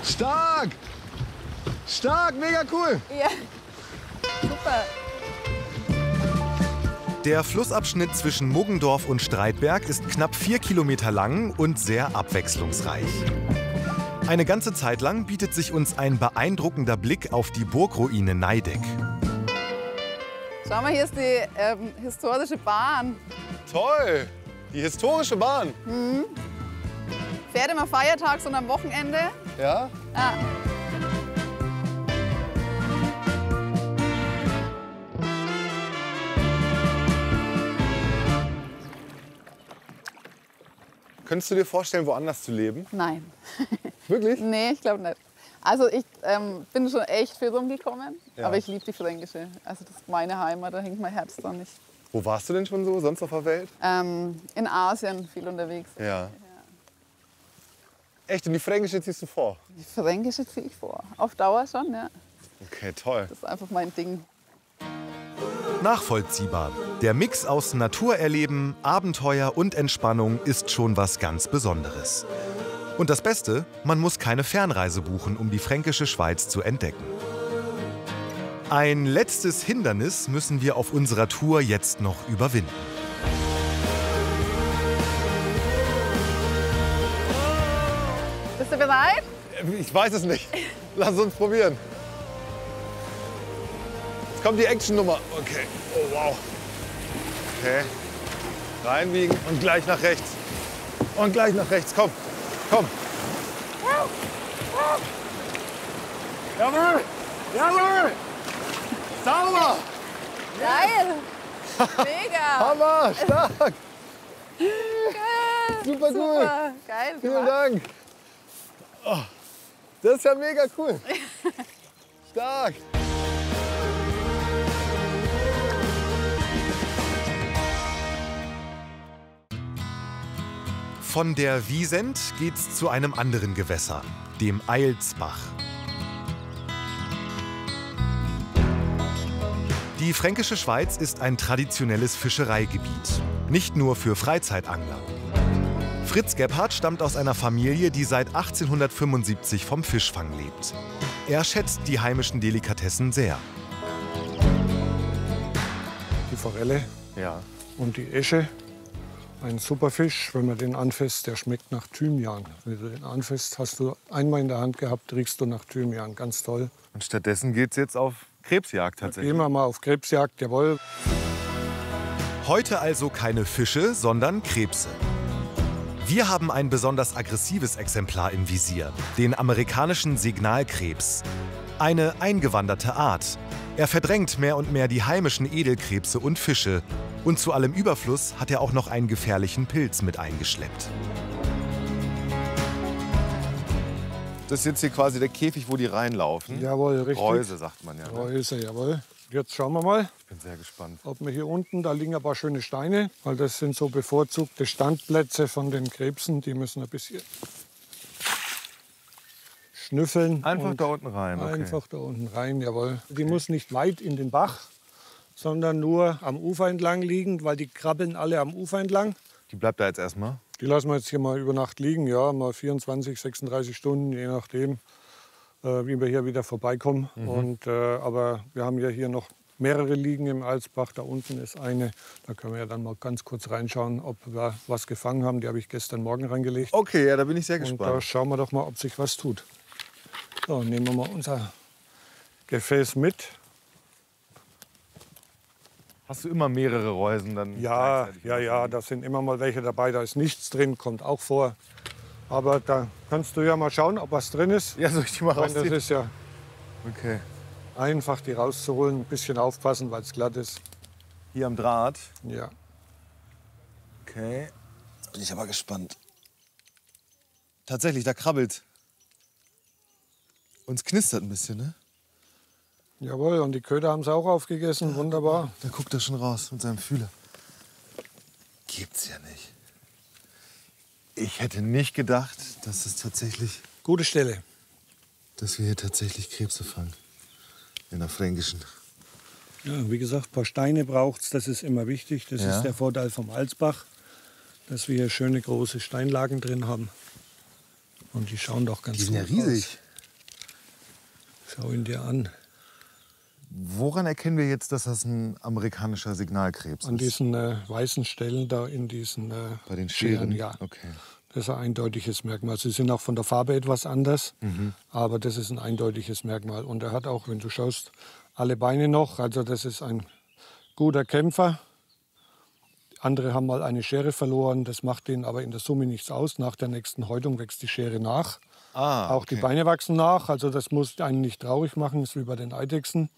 Stark. Stark, mega cool. Ja, super. Der Flussabschnitt zwischen Muggendorf und Streitberg ist knapp 4 Kilometer lang und sehr abwechslungsreich. Eine ganze Zeit lang bietet sich uns ein beeindruckender Blick auf die Burgruine Neideck. Schau mal, hier ist die historische Bahn. Toll! Die historische Bahn. Fährt immer feiertags und am Wochenende. Ja? Ja. Könntest du dir vorstellen, woanders zu leben? Nein. Wirklich? Nee, ich glaube nicht. Also ich bin schon echt viel rumgekommen, Ja. aber ich liebe die Fränkische. Also das ist meine Heimat, da hängt mein Herz dran. Wo warst du denn schon so, sonst auf der Welt? In Asien viel unterwegs. Ja. Echt, und die Fränkische ziehst du vor? Die Fränkische ziehe ich vor. Auf Dauer schon, ja. Okay, toll. Das ist einfach mein Ding. Nachvollziehbar. Der Mix aus Naturerleben, Abenteuer und Entspannung ist schon was ganz Besonderes. Und das Beste, man muss keine Fernreise buchen, um die fränkische Schweiz zu entdecken. Ein letztes Hindernis müssen wir auf unserer Tour jetzt noch überwinden. Bist du bereit? Ich weiß es nicht. Lass uns probieren. Jetzt kommt die Action-Nummer. Okay. Oh, wow. Okay. Reinbiegen und gleich nach rechts. Und gleich nach rechts. Komm. Komm. Jawohl. Jawohl. Sauber. Geil! Mega! Hammer. Stark. Super cool. Super. Geil Vielen gemacht. Dank. Oh, das ist ja mega cool. Stark. Von der Wiesent geht's zu einem anderen Gewässer, dem Eilsbach. Die Fränkische Schweiz ist ein traditionelles Fischereigebiet, nicht nur für Freizeitangler. Fritz Gebhardt stammt aus einer Familie, die seit 1875 vom Fischfang lebt. Er schätzt die heimischen Delikatessen sehr. Die Forelle Ja. und die Esche. Ein super Fisch, wenn man den anfasst, der schmeckt nach Thymian. Wenn du den anfasst, hast du einmal in der Hand gehabt, riechst du nach Thymian. Ganz toll. Und stattdessen geht's jetzt auf Krebsjagd tatsächlich. Gehen wir mal auf Krebsjagd, jawohl. Heute also keine Fische, sondern Krebse. Wir haben ein besonders aggressives Exemplar im Visier, den amerikanischen Signalkrebs. Eine eingewanderte Art. Er verdrängt mehr und mehr die heimischen Edelkrebse und Fische. Und zu allem Überfluss hat er auch noch einen gefährlichen Pilz mit eingeschleppt. Das ist jetzt hier quasi der Käfig, wo die reinlaufen. Jawohl, richtig. Reuse sagt man ja. Ne? Reuse, jawohl. Jetzt schauen wir mal, Ich bin sehr gespannt. ob wir hier unten, da liegen ein paar schöne Steine, weil das sind so bevorzugte Standplätze von den Krebsen. Die müssen ein bisschen schnüffeln. Einfach und da unten rein. Okay. Einfach da unten rein, jawohl. Die muss nicht weit in den Bach, sondern nur am Ufer entlang liegen, weil die krabbeln alle am Ufer entlang. Die bleibt da jetzt erstmal. Die lassen wir jetzt hier mal über Nacht liegen, ja, mal 24, 36 Stunden, je nachdem, wie wir hier wieder vorbeikommen. Aber wir haben ja hier noch mehrere Liegen im Alsbach. Da unten ist eine. Da können wir ja dann mal ganz kurz reinschauen, ob wir was gefangen haben. Die habe ich gestern Morgen reingelegt. Okay, ja, da bin ich sehr Und da gespannt. schauen wir doch mal, ob sich was tut. So, nehmen wir mal unser Gefäß mit. Hast du immer mehrere Reusen dann? Ja, gleichzeitig ja, oder ja, so? da sind immer mal welche dabei. Da ist nichts drin, kommt auch vor. Aber da kannst du ja mal schauen, ob was drin ist. Ja, soll ich die mal Ich meine, das rausziehen? ist ja Okay. einfach, die rauszuholen. Ein bisschen aufpassen, weil es glatt ist. Hier am Draht. Ja. Okay. Bin ich aber gespannt. Tatsächlich, da krabbelt. Und es knistert ein bisschen, ne? Jawohl, und die Köder haben es auch aufgegessen. Wunderbar. Da guckt er schon raus mit seinem Fühler. Gibt's ja nicht. Ich hätte nicht gedacht, dass Gute Stelle. wir hier tatsächlich Krebse fangen. In der Fränkischen. Ja, wie gesagt, ein paar Steine braucht es. Das ist immer wichtig. Das Ja. ist der Vorteil vom Alsbach, dass wir hier schöne große Steinlagen drin haben. Und die schauen doch ganz Die sind ja gut riesig. aus. Schau ihn dir an. Woran erkennen wir jetzt, dass das ein amerikanischer Signalkrebs An ist? diesen weißen Stellen da in diesen Bei den Scheren? Ja. Okay. Das ist ein eindeutiges Merkmal. Sie sind auch von der Farbe etwas anders, aber das ist ein eindeutiges Merkmal. Und er hat auch, wenn du schaust, alle Beine noch. Also das ist ein guter Kämpfer. Andere haben mal eine Schere verloren, das macht denen aber in der Summe nichts aus. Nach der nächsten Häutung wächst die Schere nach. Auch die Beine wachsen nach, also das muss einen nicht traurig machen, das ist wie bei den Eidechsen.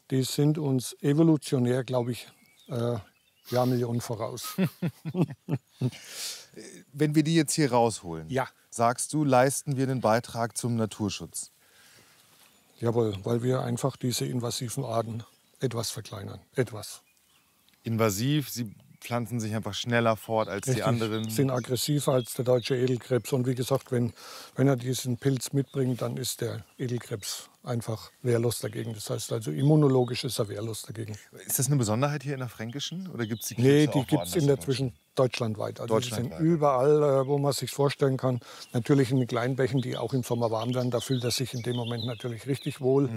Die sind uns evolutionär, glaube ich, Jahrmillionen voraus. Wenn wir die jetzt hier rausholen, sagst du, leisten wir den Beitrag zum Naturschutz? Jawohl, weil wir einfach diese invasiven Arten etwas verkleinern. Etwas. Invasiv, sie pflanzen sich einfach schneller fort als die anderen. Sind aggressiver als der deutsche Edelkrebs. Und wie gesagt, wenn er diesen Pilz mitbringt, dann ist der Edelkrebs einfach wehrlos dagegen. Das heißt also, immunologisch ist er wehrlos dagegen. Ist das eine Besonderheit hier in der Fränkischen? Oder gibt's die Krebse Nee, die auch gibt es in der Zwischen deutschlandweit. Also die sind Deutschlandweit, überall, wo man sich vorstellen kann. Natürlich in den Kleinbächen, die auch im Sommer warm werden. Da fühlt er sich in dem Moment natürlich richtig wohl.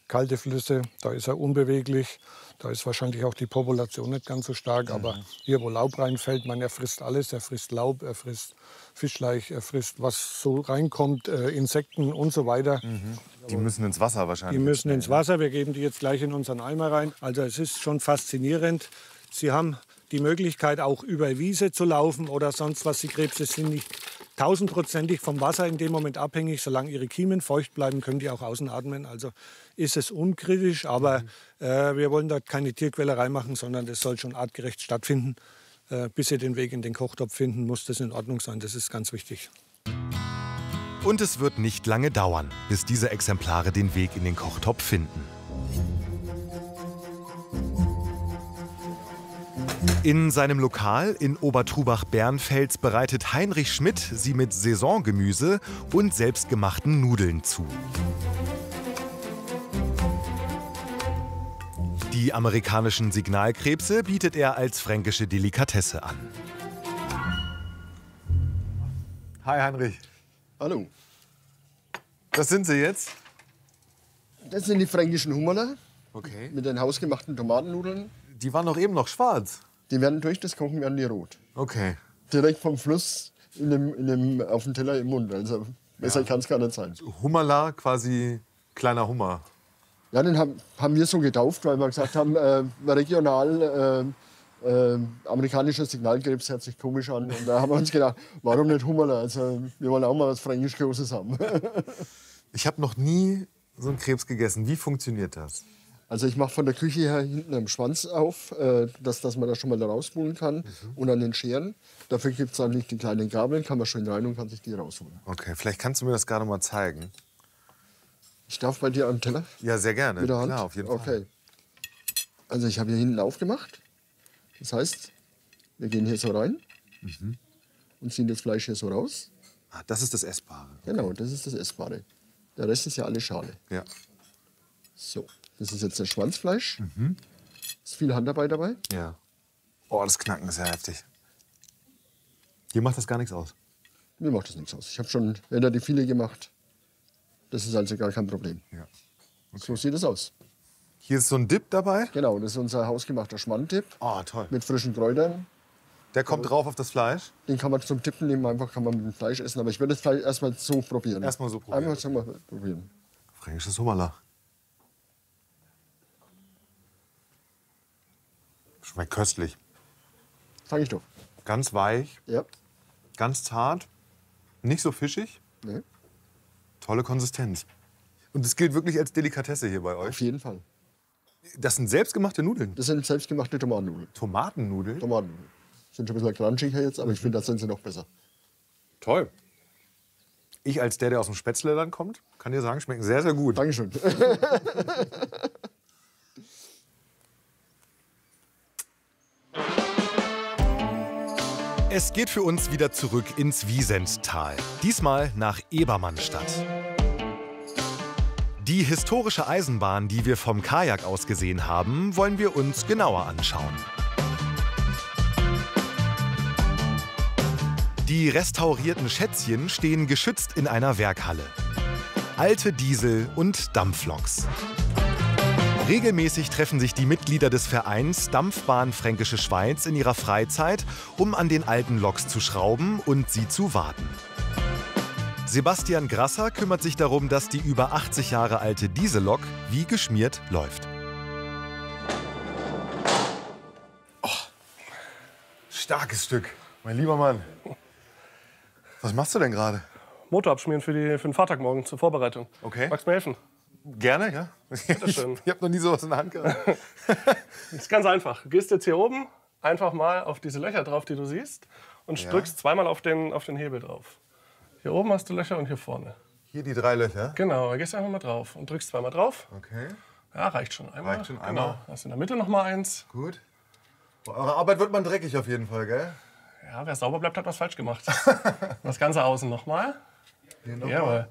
Kalte Flüsse, da ist er unbeweglich. Da ist wahrscheinlich auch die Population nicht ganz so stark. Aber hier, wo Laub reinfällt, er frisst alles. Er frisst Laub, er frisst Fischleich, er frisst, was so reinkommt, Insekten und so weiter. Die müssen ins Wasser wahrscheinlich. Die müssen ins Wasser. Wir geben die jetzt gleich in unseren Eimer rein. Also es ist schon faszinierend. Sie haben die Möglichkeit, auch über Wiese zu laufen oder sonst was. Die Krebse sind nicht 1000-prozentig vom Wasser in dem Moment abhängig. Solange ihre Kiemen feucht bleiben, können die auch außen atmen. Also ist es unkritisch. Aber wir wollen dort keine Tierquälerei machen, sondern das soll schon artgerecht stattfinden. Bis sie den Weg in den Kochtopf finden, muss das in Ordnung sein. Das ist ganz wichtig. Und es wird nicht lange dauern, bis diese Exemplare den Weg in den Kochtopf finden. In seinem Lokal in Obertrubach-Bernfels bereitet Heinrich Schmidt sie mit Saisongemüse und selbstgemachten Nudeln zu. Die amerikanischen Signalkrebse bietet er als fränkische Delikatesse an. Hi Heinrich. Hallo. Was sind sie jetzt? Das sind die fränkischen Hummerler Okay. mit den hausgemachten Tomatennudeln. Die waren doch eben noch schwarz. Die werden durch das Kochen werden die rot. Okay. Direkt vom Fluss auf dem Teller im Mund. Also besser kann es gar nicht sein. Hummerla, quasi kleiner Hummer. Ja, den haben wir so getauft, weil wir gesagt haben, regional amerikanischer Signalkrebs hört sich komisch an. Und da haben wir uns gedacht, warum nicht Hummerla? Also wir wollen auch mal was fränkisch Großes haben. Ich habe noch nie so einen Krebs gegessen. Wie funktioniert das? Also ich mache von der Küche her hinten am Schwanz auf, dass man da schon mal da rausholen kann. Und an den Scheren. Dafür gibt es dann nicht die kleinen Gabeln, kann man schön rein und kann sich die rausholen. Okay, vielleicht kannst du mir das gerade mal zeigen. Ich darf bei dir am Teller? Ja, sehr gerne. Mit der Hand? Klar, auf jeden Fall. Okay. Also ich habe hier hinten aufgemacht. Das heißt, wir gehen hier so rein und ziehen das Fleisch hier so raus. Ah, das ist das Essbare. Genau, das ist das Essbare. Der Rest ist ja alles Schale. Ja. So, das ist jetzt das Schwanzfleisch. Ist viel Handarbeit dabei. Ja. Oh, das Knacken ist ja heftig. Dir macht das gar nichts aus? Mir macht das nichts aus. Ich habe schon relativ viele gemacht. Das ist also gar kein Problem. Ja. So sieht es aus. Hier ist so ein Dip dabei. Genau, das ist unser hausgemachter Schmand-Dip Oh, toll. mit frischen Kräutern. Der kommt drauf auf das Fleisch. Den kann man zum Tippen nehmen, einfach kann man mit dem Fleisch essen. Aber ich würde das Fleisch erstmal so probieren. Erstmal so probieren. Einmal so mal probieren. Fränkisches Hummerla. Schmeckt köstlich. Fang ich doch. Ganz weich, Ja. ganz zart, nicht so fischig. Nee. Tolle Konsistenz. Und das gilt wirklich als Delikatesse hier bei Auf euch. jeden Fall. Das sind selbstgemachte Nudeln. Das sind selbstgemachte Tomatennudeln. Tomatennudeln? Tomatennudeln. Sind schon ein bisschen crunchiger jetzt, aber ich finde, das sind sie noch besser. Toll. Ich als der aus dem Spätzleland kommt, kann dir sagen, schmecken sehr, sehr gut. Dankeschön. Es geht für uns wieder zurück ins Wiesental. Diesmal nach Ebermannstadt. Die historische Eisenbahn, die wir vom Kajak aus gesehen haben, wollen wir uns genauer anschauen. Die restaurierten Schätzchen stehen geschützt in einer Werkhalle. Alte Diesel- und Dampfloks. Regelmäßig treffen sich die Mitglieder des Vereins Dampfbahn Fränkische Schweiz in ihrer Freizeit, um an den alten Loks zu schrauben und sie zu warten. Sebastian Grasser kümmert sich darum, dass die über 80 Jahre alte Diesellok wie geschmiert läuft. Oh, starkes Stück, mein lieber Mann. Was machst du denn gerade? Motor abschmieren für den Fahrtag morgen zur Vorbereitung. Okay. Magst du mir helfen? Gerne, ja. Bitteschön. Ich habe noch nie sowas in der Hand gehabt. Das ist ganz einfach. Du gehst jetzt hier oben einfach mal auf diese Löcher drauf, die du siehst, und drückst zweimal auf den Hebel drauf. Hier oben hast du Löcher und hier vorne. Hier die 3 Löcher? Genau, da gehst du einfach mal drauf und drückst zweimal drauf. Okay. Ja, reicht schon einmal. Reicht schon einmal. Genau. Hast in der Mitte noch mal eins. Gut. Bei eurer Arbeit wird man dreckig auf jeden Fall, gell? Ja, wer sauber bleibt, hat was falsch gemacht. Das Ganze außen noch mal. Jawohl.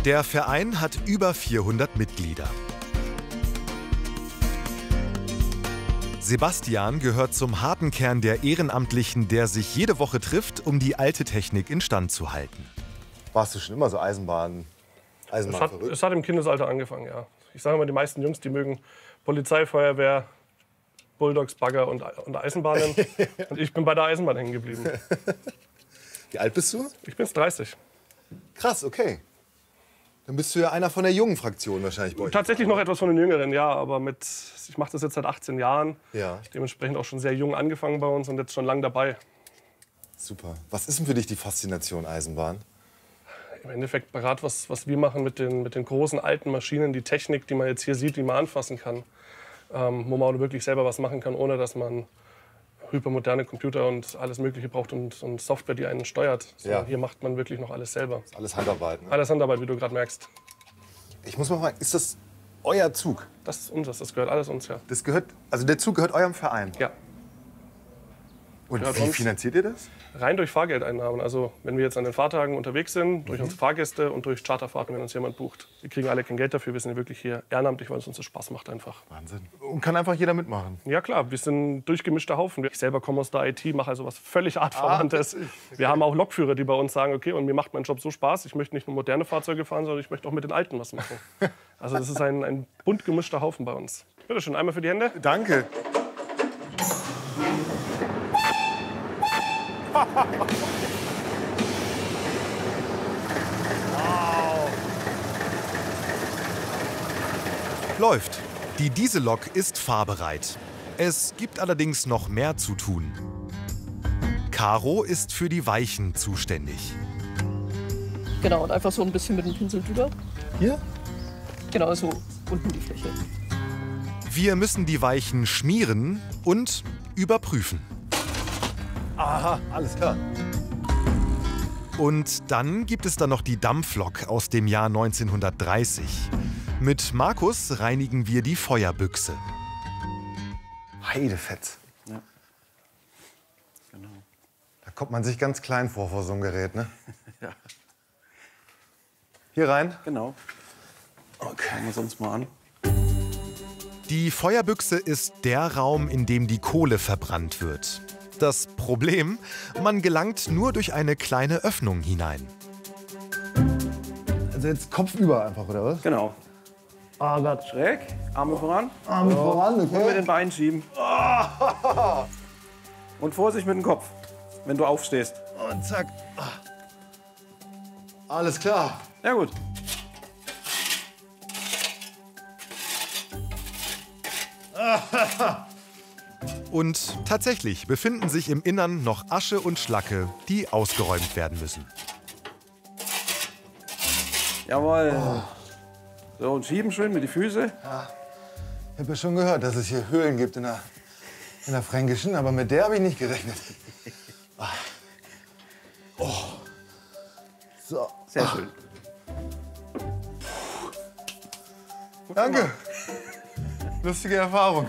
Der Verein hat über 400 Mitglieder. Sebastian gehört zum harten Kern der Ehrenamtlichen, der sich jede Woche trifft, um die alte Technik instand zu halten. Warst du schon immer so Eisenbahn verrückt? Es hat im Kindesalter angefangen, ja. Ich sage immer, die meisten Jungs, die mögen Polizei, Feuerwehr, Bulldogs, Bagger und Eisenbahnen. Und ich bin bei der Eisenbahn hängen geblieben. Wie alt bist du? Ich bin jetzt 30. Krass, okay. Dann bist du ja einer von der jungen Fraktion wahrscheinlich bei euch. Tatsächlich noch etwas von den Jüngeren, ja. Aber ich mache das jetzt seit 18 Jahren. Ja. Dementsprechend auch schon sehr jung angefangen bei uns und jetzt schon lang dabei. Super. Was ist denn für dich die Faszination Eisenbahn? Im Endeffekt gerade was wir machen mit den großen alten Maschinen, die Technik, die man jetzt hier sieht, die man anfassen kann. Wo man auch wirklich selber was machen kann, ohne dass man hypermoderne Computer und alles Mögliche braucht und Software, die einen steuert. So, hier macht man wirklich noch alles selber. Alles Handarbeit. Ne? Alles Handarbeit, wie du gerade merkst. Ich muss mal fragen, ist das euer Zug? Das ist unseres, das gehört alles uns, ja. Das gehört, also der Zug gehört eurem Verein? Ja. Und wie finanziert ihr das? Rein durch Fahrgeldeinnahmen. Also wenn wir jetzt an den Fahrtagen unterwegs sind, durch unsere Fahrgäste und durch Charterfahrten, wenn uns jemand bucht. Wir kriegen alle kein Geld dafür, wir sind wirklich hier ehrenamtlich, weil es uns so Spaß macht einfach. Wahnsinn. Und kann einfach jeder mitmachen? Ja klar, wir sind ein durchgemischter Haufen. Ich selber komme aus der IT, mache also was völlig artverwandtes. Wir haben auch Lokführer, die bei uns sagen, okay, und mir macht mein Job so Spaß, ich möchte nicht nur moderne Fahrzeuge fahren, sondern ich möchte auch mit den alten was machen. Also das ist ein bunt gemischter Haufen bei uns. Bitte schön, einmal für die Hände. Danke. Läuft. Die Diesellok ist fahrbereit. Es gibt allerdings noch mehr zu tun. Caro ist für die Weichen zuständig. Genau, und einfach so ein bisschen mit dem Pinsel drüber. Hier? Genau, so unten die Fläche. Wir müssen die Weichen schmieren und überprüfen. Aha, alles klar. Und dann gibt es da noch die Dampflok aus dem Jahr 1930. Mit Markus reinigen wir die Feuerbüchse. Heidefetz. Ja. Genau. Da kommt man sich ganz klein vor so einem Gerät, ne? Ja. Hier rein? Genau. Okay. Schauen wir es uns mal an. Die Feuerbüchse ist der Raum, in dem die Kohle verbrannt wird. Das Problem, man gelangt nur durch eine kleine Öffnung hinein. Also jetzt kopfüber einfach, oder was? Genau. Ganz schräg, Arme voran. Arme voran, okay. Und mit den Beinen schieben. Und Vorsicht mit dem Kopf, wenn du aufstehst. Und zack. Alles klar. Ja gut. Und tatsächlich befinden sich im Innern noch Asche und Schlacke, die ausgeräumt werden müssen. Jawohl. So, und schieben schön mit den Füßen. Ja. Ich habe ja schon gehört, dass es hier Höhlen gibt in der Fränkischen, aber mit der habe ich nicht gerechnet. Oh. So. Sehr schön. Danke. Lustige Erfahrung.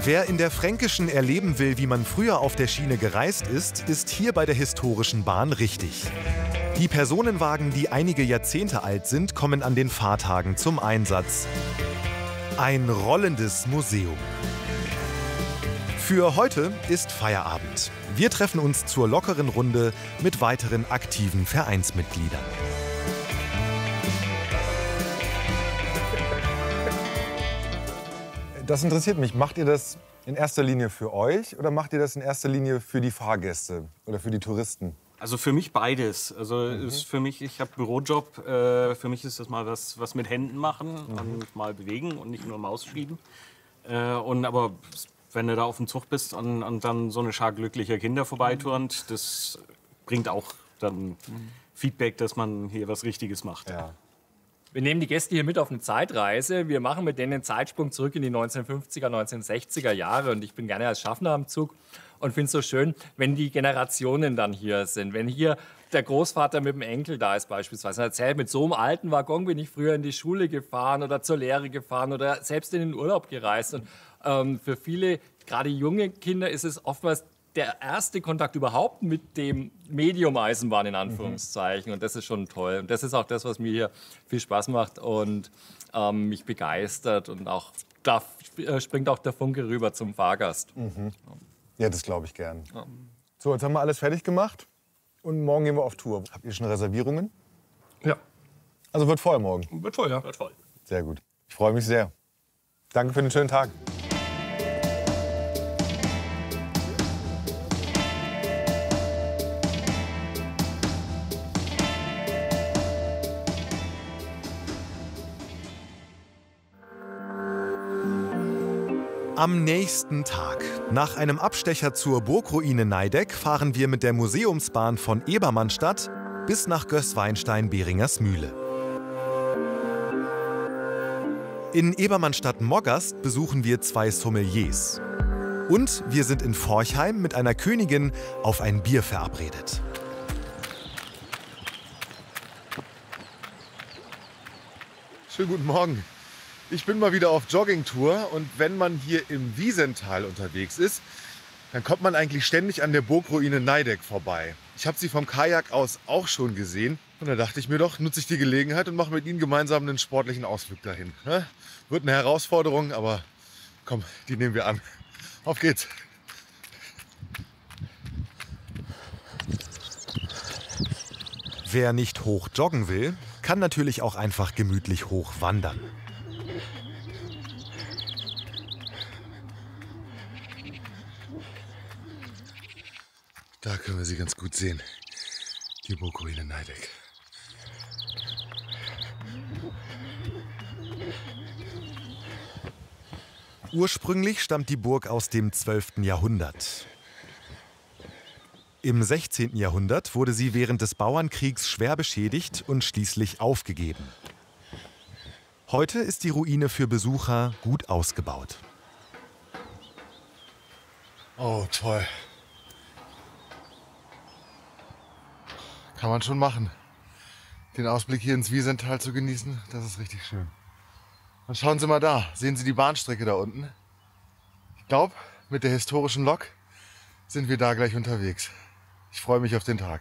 Wer in der Fränkischen erleben will, wie man früher auf der Schiene gereist ist, ist hier bei der historischen Bahn richtig. Die Personenwagen, die einige Jahrzehnte alt sind, kommen an den Fahrtagen zum Einsatz. Ein rollendes Museum. Für heute ist Feierabend. Wir treffen uns zur lockeren Runde mit weiteren aktiven Vereinsmitgliedern. Das interessiert mich. Macht ihr das in erster Linie für euch oder macht ihr das in erster Linie für die Fahrgäste oder für die Touristen? Also für mich beides. Also ist für mich, ich habe Bürojob. Für mich ist das mal was mit Händen machen und mal bewegen und nicht nur Maus schieben. Aber wenn du da auf dem Zug bist und dann so eine Schar glücklicher Kinder vorbeiturnt, das bringt auch dann Feedback, dass man hier was Richtiges macht. Ja. Wir nehmen die Gäste hier mit auf eine Zeitreise. Wir machen mit denen einen Zeitsprung zurück in die 1950er, 1960er Jahre. Und ich bin gerne als Schaffner am Zug und finde es so schön, wenn die Generationen dann hier sind. Wenn hier der Großvater mit dem Enkel da ist beispielsweise und erzählt, mit so einem alten Waggon bin ich früher in die Schule gefahren oder zur Lehre gefahren oder selbst in den Urlaub gereist. Und für viele, gerade junge Kinder, ist es oftmals der erste Kontakt überhaupt mit dem Medium Eisenbahn in Anführungszeichen. Und das ist schon toll. Und das ist auch das, was mir hier viel Spaß macht und mich begeistert. Und auch da springt auch der Funke rüber zum Fahrgast. Ja, das glaube ich gern. Ja. So, jetzt haben wir alles fertig gemacht und morgen gehen wir auf Tour. Habt ihr schon Reservierungen? Ja. Also wird voll morgen? Wird voll, ja. Wird voll. Sehr gut. Ich freue mich sehr. Danke für den schönen Tag. Am nächsten Tag, nach einem Abstecher zur Burgruine Neideck, fahren wir mit der Museumsbahn von Ebermannstadt bis nach Gößweinstein-Beringers Mühle. In Ebermannstadt-Moggast besuchen wir 2 Sommeliers. Und wir sind in Forchheim mit einer Königin auf ein Bier verabredet. Schönen guten Morgen. Ich bin mal wieder auf Joggingtour und wenn man hier im Wiesental unterwegs ist, dann kommt man eigentlich ständig an der Burgruine Neideck vorbei. Ich habe sie vom Kajak aus auch schon gesehen und da dachte ich mir doch, nutze ich die Gelegenheit und mache mit Ihnen gemeinsam einen sportlichen Ausflug dahin. Wird eine Herausforderung, aber komm, die nehmen wir an. Auf geht's! Wer nicht hoch joggen will, kann natürlich auch einfach gemütlich hoch wandern. Da können wir sie ganz gut sehen, die Burgruine Neideck. Ursprünglich stammt die Burg aus dem 12. Jahrhundert. Im 16. Jahrhundert wurde sie während des Bauernkriegs schwer beschädigt und schließlich aufgegeben. Heute ist die Ruine für Besucher gut ausgebaut. Oh, toll. Kann man schon machen. Den Ausblick hier ins Wiesental zu genießen, das ist richtig schön. Und schauen Sie mal da, sehen Sie die Bahnstrecke da unten? Ich glaube, mit der historischen Lok sind wir da gleich unterwegs. Ich freue mich auf den Tag.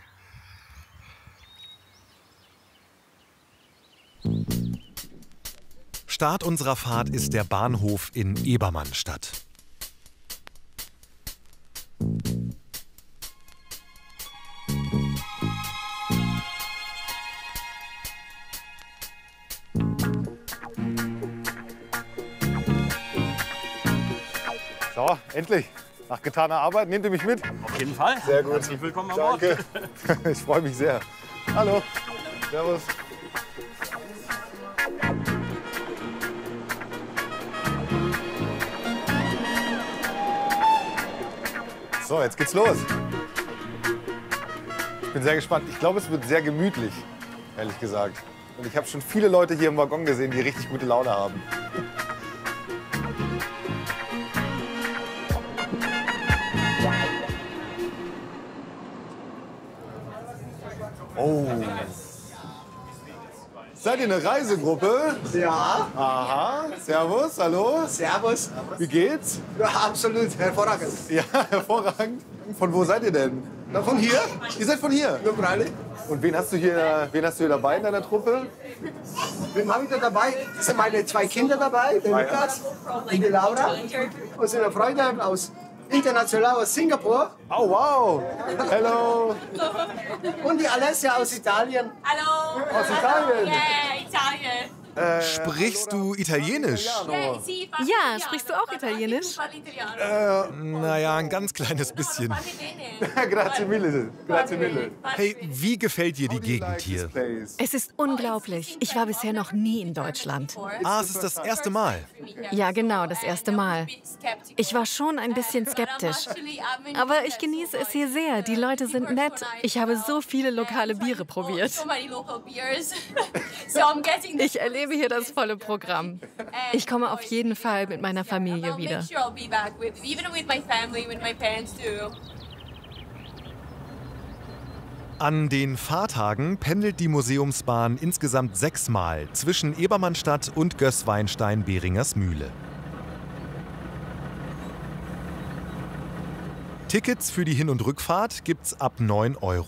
Start unserer Fahrt ist der Bahnhof in Ebermannstadt. So, endlich. Nach getaner Arbeit, nehmt ihr mich mit? Auf jeden Fall. Sehr gut. Herzlich willkommen an Bord. Danke. Ich freue mich sehr. Hallo. Servus. So, jetzt geht's los. Ich bin sehr gespannt. Ich glaube, es wird sehr gemütlich, ehrlich gesagt. Und ich habe schon viele Leute hier im Waggon gesehen, die richtig gute Laune haben. Oh. Seid ihr eine Reisegruppe? Ja. Aha. Servus, hallo. Servus. Wie geht's? Ja, absolut. Hervorragend. Ja, hervorragend. Von wo seid ihr denn? Na, von hier. Ihr seid von hier? Ja, freilich. Und wen hast du hier dabei in deiner Truppe? Wen habe ich da dabei? Das sind meine 2 Kinder dabei, der Lukas und die Laura. Und sind Freunde aus international aus Singapur. Oh, wow. Hello. Und die Alessia aus Italien. Hallo. Aus Italien? Yeah, Italien. Sprichst du Italienisch? Ja, sprichst du auch Italienisch? Naja, ein ganz kleines bisschen. Grazie mille. Grazie mille. Hey, wie gefällt dir die Gegend hier? Es ist unglaublich. Ich war bisher noch nie in Deutschland. Ah, es ist das erste Mal. Ja, genau, das erste Mal. Ich war schon ein bisschen skeptisch. Aber ich genieße es hier sehr. Die Leute sind nett. Ich habe so viele lokale Biere probiert. Ich erlebe hier das volle Programm. Ich komme auf jeden Fall mit meiner Familie wieder. An den Fahrtagen pendelt die Museumsbahn insgesamt 6-mal zwischen Ebermannstadt und Gößweinstein-Beringers Mühle. Tickets für die Hin- und Rückfahrt gibt's ab 9 €.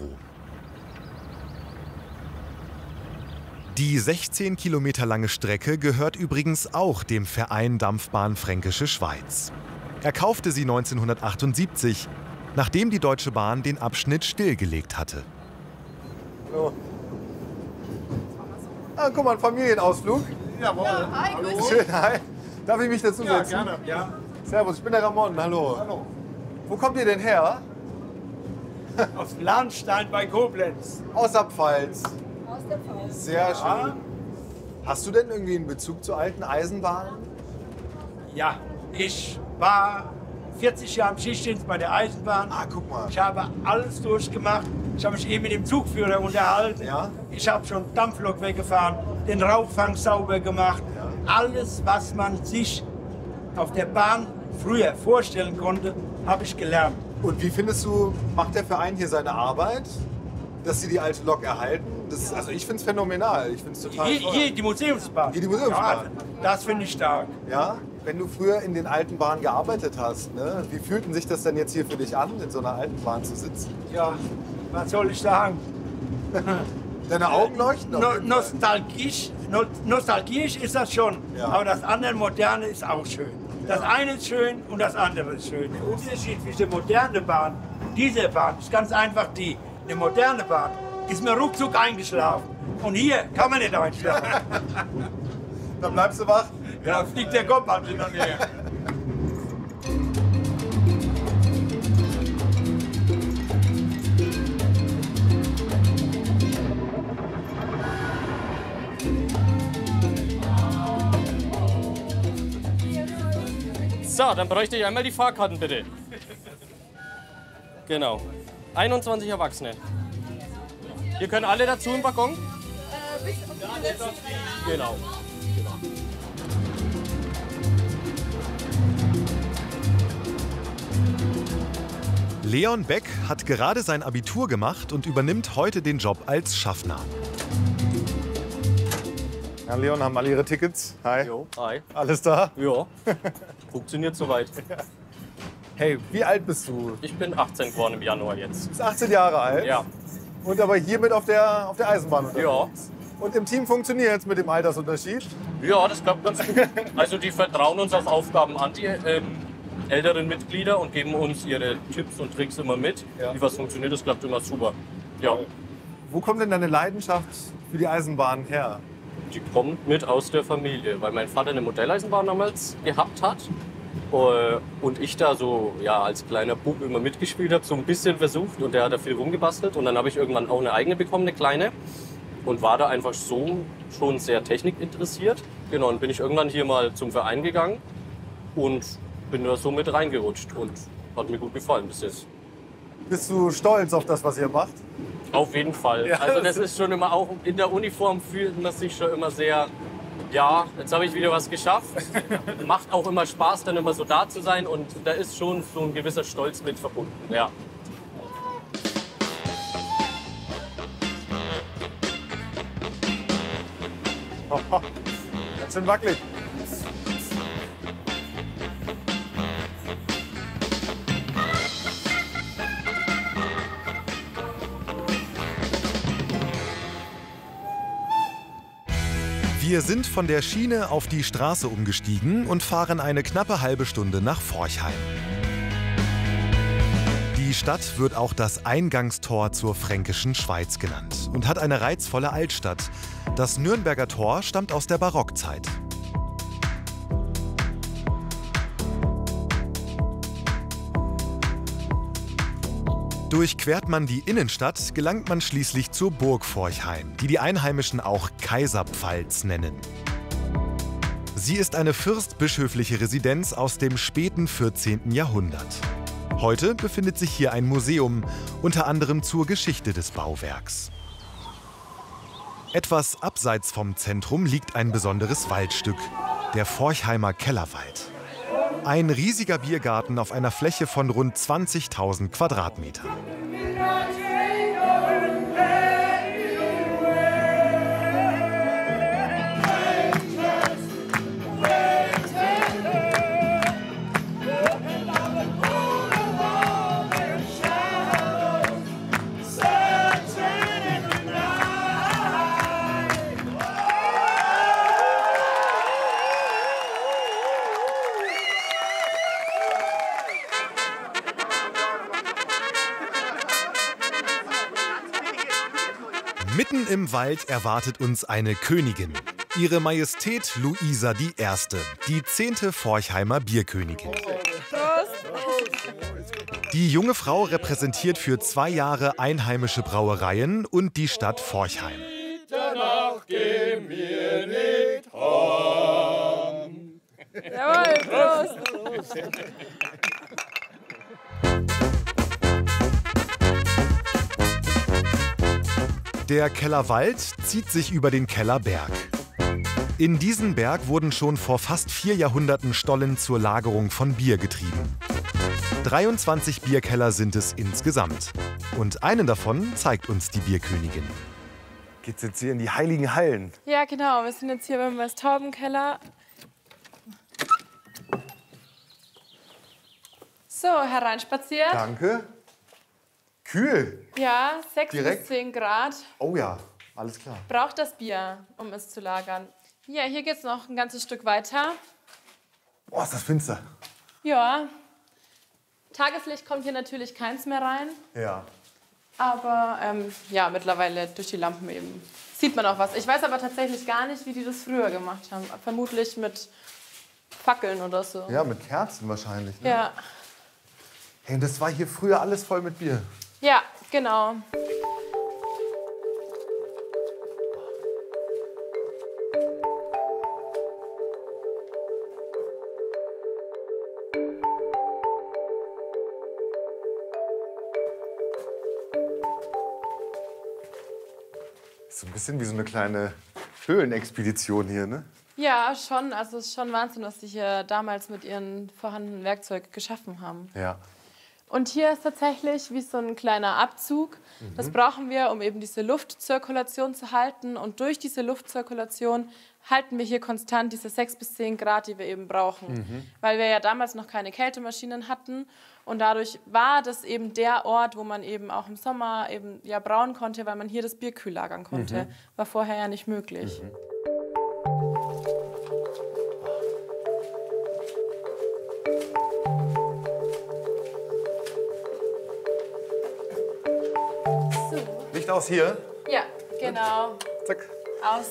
Die 16 Kilometer lange Strecke gehört übrigens auch dem Verein Dampfbahn Fränkische Schweiz. Er kaufte sie 1978, nachdem die Deutsche Bahn den Abschnitt stillgelegt hatte. Hallo. Ah, guck mal, ein Familienausflug. Jawohl. Ja, hi, schön, hi. Darf ich mich dazu setzen? Ja, gerne. Ja. Servus, ich bin der Ramon, hallo. Hallo. Wo kommt ihr denn her? Aus Lahnstein bei Koblenz. Aus der Pfalz. Aus der Pfalz. Sehr schön. Hast du denn irgendwie einen Bezug zu alten Eisenbahnen? Ja, ich war 40 Jahre im Schichtdienst bei der Eisenbahn. Ah, guck mal. Ich habe alles durchgemacht. Ich habe mich eben mit dem Zugführer unterhalten. Ja? Ich habe schon Dampflok weggefahren, den Rauchfang sauber gemacht. Ja. Alles, was man sich auf der Bahn früher vorstellen konnte, habe ich gelernt. Und wie findest du, macht der Verein hier seine Arbeit, dass sie die alte Lok erhalten? Das, also ich finde es phänomenal. Ich finde es total toll. Hier die Museumsbahn. Hier die Museumsbahn. Ja, das finde ich stark. Ja? Wenn du früher in den alten Bahnen gearbeitet hast, ne? Wie fühlten sich das denn jetzt hier für dich an, in so einer alten Bahn zu sitzen? Ja, was soll ich sagen? Deine Augen leuchten? Nostalgisch ist das schon, ja. Aber das andere Moderne ist auch schön. Das eine ist schön und das andere ist schön. Der Unterschied zwischen der modernen Bahn, diese Bahn, ist ganz einfach die. Eine moderne Bahn ist mir ruckzuck eingeschlafen. Und hier kann man nicht einschlafen. Dann bleibst du wach? Ja, fliegt der Kopf an in der Nähe. So, dann bräuchte ich einmal die Fahrkarten, bitte. Genau. 21 Erwachsene. Ihr könnt alle dazu im Waggon? Genau. Leon Beck hat gerade sein Abitur gemacht und übernimmt heute den Job als Schaffner. Ja, Leon, haben alle ihre Tickets? Hi. Jo, hi. Alles da? Ja. Funktioniert soweit. Hey, wie alt bist du? Ich bin 18 geworden im Januar jetzt. Du bist 18 Jahre alt? Ja. Und aber hier mit auf der Eisenbahn unterwegs? Ja. Und im Team funktioniert es mit dem Altersunterschied? Ja, das klappt ganz gut. Also die vertrauen uns auf Aufgaben an, die älteren Mitglieder, und geben uns ihre Tipps und Tricks immer mit. Ja. Wie was funktioniert, das klappt immer super. Ja. Wo kommt denn deine Leidenschaft für die Eisenbahn her? Die kommt mit aus der Familie, weil mein Vater eine Modelleisenbahn damals gehabt hat. Und ich da so als kleiner Bub immer mitgespielt habe, so ein bisschen versucht, und der hat da viel rumgebastelt. Und dann habe ich irgendwann auch eine eigene bekommen, eine kleine. Und war da einfach so schon sehr technikinteressiert. Genau, und bin ich irgendwann hier mal zum Verein gegangen und bin da so mit reingerutscht und hat mir gut gefallen bis jetzt. Bist du stolz auf das, was ihr macht? Auf jeden Fall. Ja, also das ist schon immer, auch in der Uniform fühlt man sich schon immer sehr, ja, jetzt habe ich wieder was geschafft. Macht auch immer Spaß, dann immer so da zu sein, und da ist schon so ein gewisser Stolz mit verbunden. Ja. Ganz schön wackelig. Wir sind von der Schiene auf die Straße umgestiegen und fahren eine knappe halbe Stunde nach Forchheim. Die Stadt wird auch das Eingangstor zur Fränkischen Schweiz genannt und hat eine reizvolle Altstadt. Das Nürnberger Tor stammt aus der Barockzeit. Durchquert man die Innenstadt, gelangt man schließlich zur Burg Forchheim, die die Einheimischen auch Kaiserpfalz nennen. Sie ist eine fürstbischöfliche Residenz aus dem späten 14. Jahrhundert. Heute befindet sich hier ein Museum, unter anderem zur Geschichte des Bauwerks. Etwas abseits vom Zentrum liegt ein besonderes Waldstück, der Forchheimer Kellerwald. Ein riesiger Biergarten auf einer Fläche von rund 20.000 Quadratmetern. Mitten im Wald erwartet uns eine Königin. Ihre Majestät Luisa I., die 10. Forchheimer Bierkönigin. Die junge Frau repräsentiert für 2 Jahre einheimische Brauereien und die Stadt Forchheim. Danach gehen wir nicht heim. Jawohl, Prost! Der Kellerwald zieht sich über den Kellerberg. In diesen Berg wurden schon vor fast 4 Jahrhunderten Stollen zur Lagerung von Bier getrieben. 23 Bierkeller sind es insgesamt. Und einen davon zeigt uns die Bierkönigin. Geht's jetzt hier in die Heiligen Hallen? Ja, genau. Wir sind jetzt hier beim Westtaubenkeller. So, hereinspaziert. Danke. Kühl. Ja, 6 Direkt? bis 10 Grad. Oh ja, alles klar. Braucht das Bier, um es zu lagern. Ja, hier geht's noch ein ganzes Stück weiter. Boah, ist das finster. Ja. Tageslicht kommt hier natürlich keins mehr rein. Ja. Aber ja, mittlerweile durch die Lampen eben sieht man auch was. Ich weiß aber tatsächlich gar nicht, wie die das früher gemacht haben. Vermutlich mit Fackeln oder so. Ja, mit Kerzen wahrscheinlich. Ne? Ja. Hey, und das war hier früher alles voll mit Bier. Ja, genau. So ein bisschen wie so eine kleine Höhlenexpedition hier, ne? Ja, schon. Also es ist schon Wahnsinn, was sie hier damals mit ihren vorhandenen Werkzeugen geschaffen haben. Ja. Und hier ist tatsächlich wie so ein kleiner Abzug. Das brauchen wir, um eben diese Luftzirkulation zu halten. Und durch diese Luftzirkulation halten wir hier konstant diese 6 bis 10 Grad, die wir eben brauchen. Weil wir ja damals noch keine Kältemaschinen hatten. Und dadurch war das eben der Ort, wo man eben auch im Sommer eben ja brauen konnte, weil man hier das Bier kühl lagern konnte. War vorher ja nicht möglich. Licht aus hier. Ja, genau. Zack. Aus.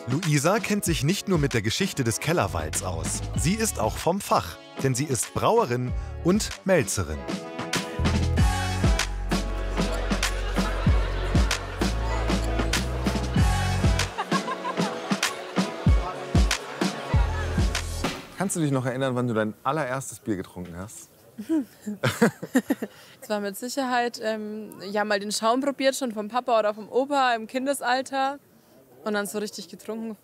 Luisa kennt sich nicht nur mit der Geschichte des Kellerwalds aus. Sie ist auch vom Fach, denn sie ist Brauerin und Melzerin. Kannst du dich noch erinnern, wann du dein allererstes Bier getrunken hast? Es war mit Sicherheit, ja, mal den Schaum probiert, schon vom Papa oder vom Opa im Kindesalter. Und dann so richtig getrunken.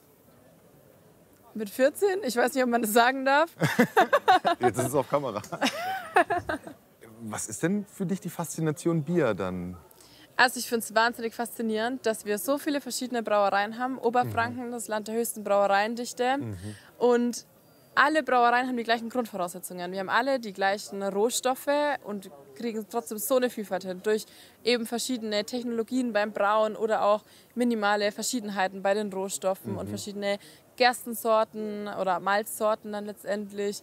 Mit 14? Ich weiß nicht, ob man das sagen darf. Jetzt ist es auf Kamera. Was ist denn für dich die Faszination Bier dann? Also ich finde es wahnsinnig faszinierend, dass wir so viele verschiedene Brauereien haben. Oberfranken, das Land der höchsten Brauereiendichte. Und alle Brauereien haben die gleichen Grundvoraussetzungen. Wir haben alle die gleichen Rohstoffe und kriegen trotzdem so eine Vielfalt hin. Durch eben verschiedene Technologien beim Brauen oder auch minimale Verschiedenheiten bei den Rohstoffen und verschiedene Gerstensorten oder Malzsorten dann letztendlich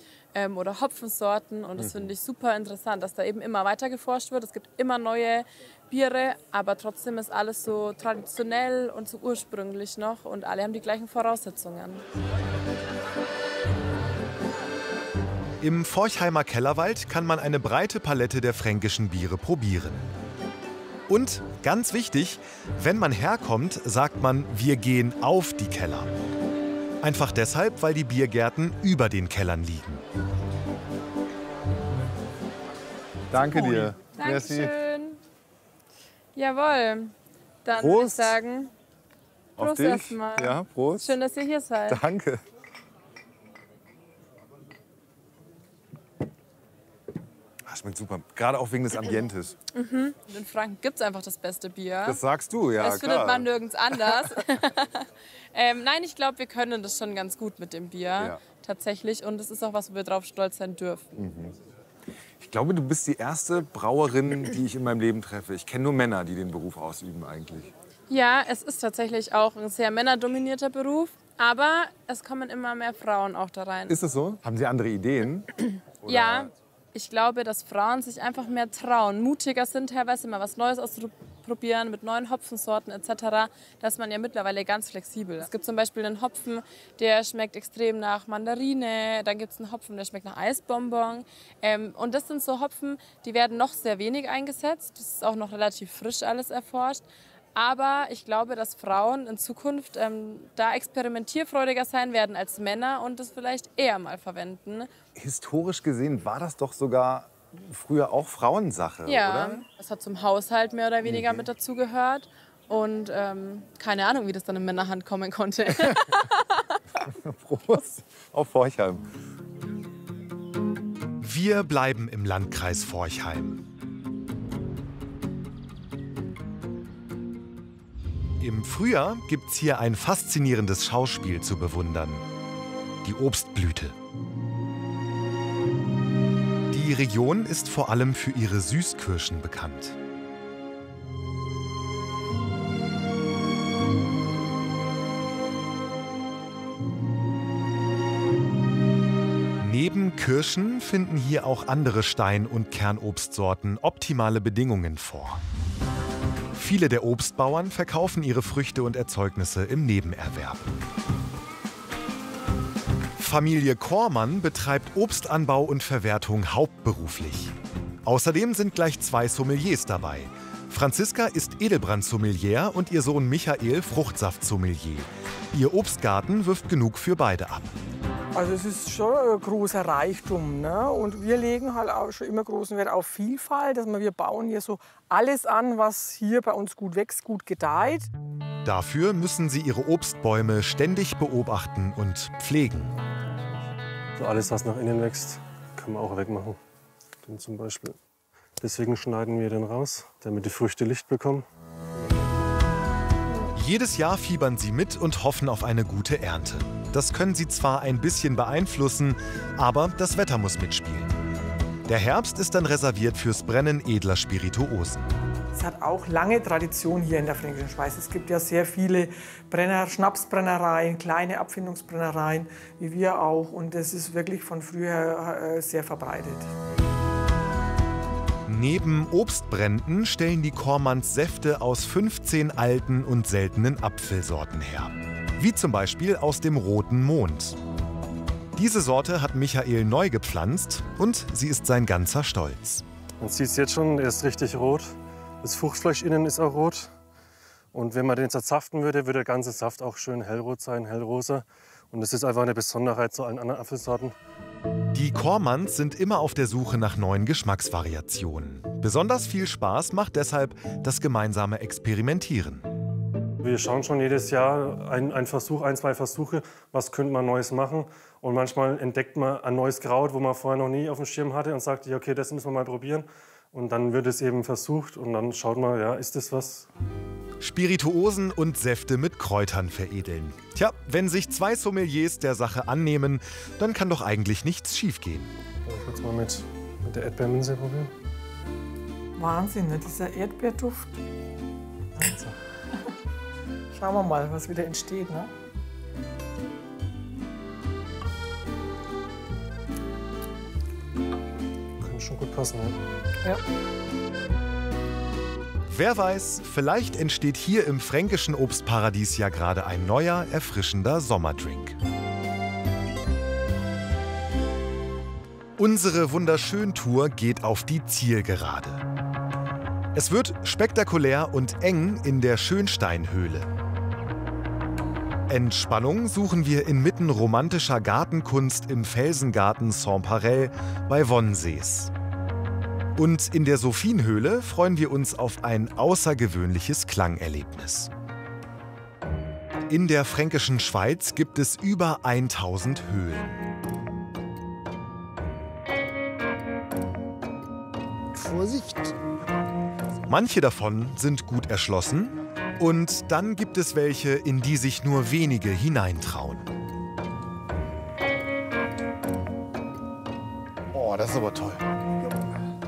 oder Hopfensorten. Und das finde ich super interessant, dass da eben immer weiter geforscht wird. Es gibt immer neue Biere, aber trotzdem ist alles so traditionell und so ursprünglich noch und alle haben die gleichen Voraussetzungen. Im Forchheimer Kellerwald kann man eine breite Palette der fränkischen Biere probieren. Und, ganz wichtig, wenn man herkommt, sagt man, wir gehen auf die Keller. Einfach deshalb, weil die Biergärten über den Kellern liegen. Danke dir. Dankeschön. Jawohl. Dann Prost. würde ich sagen, Auf Prost dich. erstmal. Ja, Prost. Schön, dass ihr hier seid. Danke. Schmeckt super. Gerade auch wegen des Ambientes. Mhm. Und in Franken gibt es einfach das beste Bier. Das sagst du, ja, Das klar. findet man nirgends anders. Nein, ich glaube, wir können das schon ganz gut mit dem Bier. Ja. Tatsächlich. Und es ist auch was, wo wir drauf stolz sein dürfen. Mhm. Ich glaube, du bist die erste Brauerin, die ich in meinem Leben treffe. Ich kenne nur Männer, die den Beruf ausüben eigentlich. Ja, es ist tatsächlich auch ein sehr männerdominierter Beruf. Aber es kommen immer mehr Frauen auch da rein. Ist es so? Haben Sie andere Ideen? Oder? Ja, ich glaube, dass Frauen sich einfach mehr trauen, mutiger sind teilweise, mal was Neues auszuprobieren mit neuen Hopfensorten etc. Da ist man ja mittlerweile ganz flexibel. Es gibt zum Beispiel einen Hopfen, der schmeckt extrem nach Mandarine. Dann gibt es einen Hopfen, der schmeckt nach Eisbonbon. Und das sind so Hopfen, die werden noch sehr wenig eingesetzt. Das ist auch noch relativ frisch alles erforscht. Aber ich glaube, dass Frauen in Zukunft da experimentierfreudiger sein werden als Männer und das vielleicht eher mal verwenden. Historisch gesehen war das doch sogar früher auch Frauensache, Ja, oder? das hat zum Haushalt mehr oder weniger mit dazugehört. Und keine Ahnung, wie das dann in Männerhand kommen konnte. Prost auf Forchheim. Wir bleiben im Landkreis Forchheim. Im Frühjahr gibt's hier ein faszinierendes Schauspiel zu bewundern. Die Obstblüte. Die Region ist vor allem für ihre Süßkirschen bekannt. Neben Kirschen finden hier auch andere Stein- und Kernobstsorten optimale Bedingungen vor. Viele der Obstbauern verkaufen ihre Früchte und Erzeugnisse im Nebenerwerb. Familie Kormann betreibt Obstanbau und Verwertung hauptberuflich. Außerdem sind gleich 2 Sommeliers dabei. Franziska ist Edelbrand-Sommelier und ihr Sohn Michael Fruchtsaft-Sommelier. Ihr Obstgarten wirft genug für beide ab. Also es ist schon ein großer Reichtum, ne? Und wir legen halt auch schon immer großen Wert auf Vielfalt, dass wir bauen hier so alles an, was hier bei uns gut wächst, gut gedeiht. Dafür müssen sie ihre Obstbäume ständig beobachten und pflegen. So alles, was nach innen wächst, kann man auch wegmachen. Den zum Beispiel. Deswegen schneiden wir den raus, damit die Früchte Licht bekommen. Jedes Jahr fiebern sie mit und hoffen auf eine gute Ernte. Das können sie zwar ein bisschen beeinflussen, aber das Wetter muss mitspielen. Der Herbst ist dann reserviert fürs Brennen edler Spirituosen. Es hat auch lange Tradition hier in der Fränkischen Schweiz. Es gibt ja sehr viele Schnapsbrennereien, kleine Abfindungsbrennereien, wie wir auch. Und das ist wirklich von früher sehr verbreitet. Neben Obstbränden stellen die Kormanns Säfte aus 15 alten und seltenen Apfelsorten her. Wie zum Beispiel aus dem Roten Mond. Diese Sorte hat Michael neu gepflanzt und sie ist sein ganzer Stolz. Man sieht es jetzt schon, er ist richtig rot. Das Fruchtfleisch innen ist auch rot. Und wenn man den zerzapfen würde, würde der ganze Saft auch schön hellrot sein, hellrosa. Und das ist einfach eine Besonderheit zu allen anderen Apfelsorten. Die Kormanns sind immer auf der Suche nach neuen Geschmacksvariationen. Besonders viel Spaß macht deshalb das gemeinsame Experimentieren. Wir schauen schon jedes Jahr ein, 2 Versuche, was könnte man Neues machen. Und manchmal entdeckt man ein neues Kraut, wo man vorher noch nie auf dem Schirm hatte und sagt, ja, okay, das müssen wir mal probieren. Und dann wird es eben versucht und dann schaut man, ja, ist das was? Spirituosen und Säfte mit Kräutern veredeln. Tja, wenn sich 2 Sommeliers der Sache annehmen, dann kann doch eigentlich nichts schiefgehen. Ich will jetzt mal mit der Erdbeerminze probieren. Wahnsinn, ne? Dieser Erdbeerduft. Wahnsinn. Schauen wir mal, was wieder entsteht. Ne? schon gut passen. Ne? Ja. Wer weiß, vielleicht entsteht hier im fränkischen Obstparadies ja gerade ein neuer, erfrischender Sommerdrink. Unsere Wunderschön-Tour geht auf die Zielgerade. Es wird spektakulär und eng in der Schönsteinhöhle. Entspannung suchen wir inmitten romantischer Gartenkunst im Felsengarten Saint-Parel bei Wonsees. Und in der Sophienhöhle freuen wir uns auf ein außergewöhnliches Klangerlebnis. In der fränkischen Schweiz gibt es über 1000 Höhlen. Vorsicht! Manche davon sind gut erschlossen und dann gibt es welche, in die sich nur wenige hineintrauen. Oh, das ist aber toll.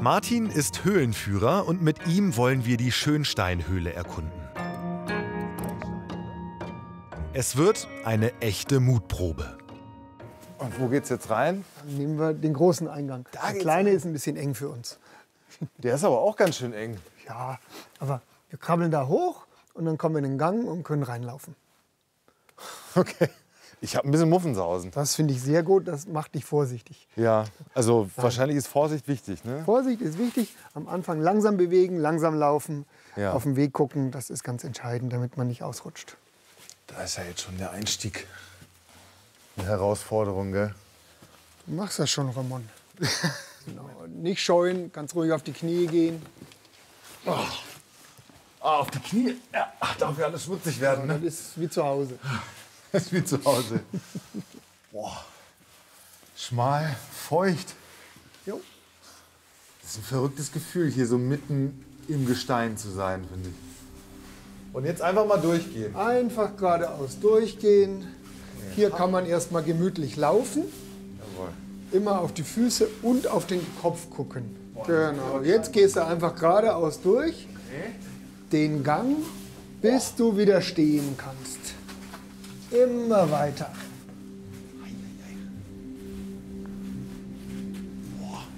Martin ist Höhlenführer und mit ihm wollen wir die Schönsteinhöhle erkunden. Es wird eine echte Mutprobe. Und wo geht's jetzt rein? Dann nehmen wir den großen Eingang. Der kleine ist ein bisschen eng für uns. Der ist aber auch ganz schön eng. Ja, aber wir krabbeln da hoch und dann kommen wir in den Gang und können reinlaufen. Okay. Ich habe ein bisschen Muffensausen. Das finde ich sehr gut, das macht dich vorsichtig. Ja, also wahrscheinlich ist Vorsicht wichtig, ne? Vorsicht ist wichtig, am Anfang langsam bewegen, langsam laufen, Ja. auf den Weg gucken, das ist ganz entscheidend, damit man nicht ausrutscht. Da ist ja jetzt schon der Einstieg eine Herausforderung, gell? Du machst das schon, Ramon. Genau. Nicht scheuen, ganz ruhig auf die Knie gehen. Oh. Ah, auf die Knie? Ja, ach, darf ja alles schmutzig werden, ne? Das ist wie zu Hause. Das ist wie zu Hause. Boah. Schmal, feucht. Jo. Das ist ein verrücktes Gefühl, hier so mitten im Gestein zu sein, finde ich. Und jetzt einfach mal durchgehen. Einfach geradeaus durchgehen. Hier kann man erstmal gemütlich laufen. Jawohl. Immer auf die Füße und auf den Kopf gucken. Genau. Jetzt gehst du einfach geradeaus durch. Den Gang, bis du wieder stehen kannst. Immer weiter.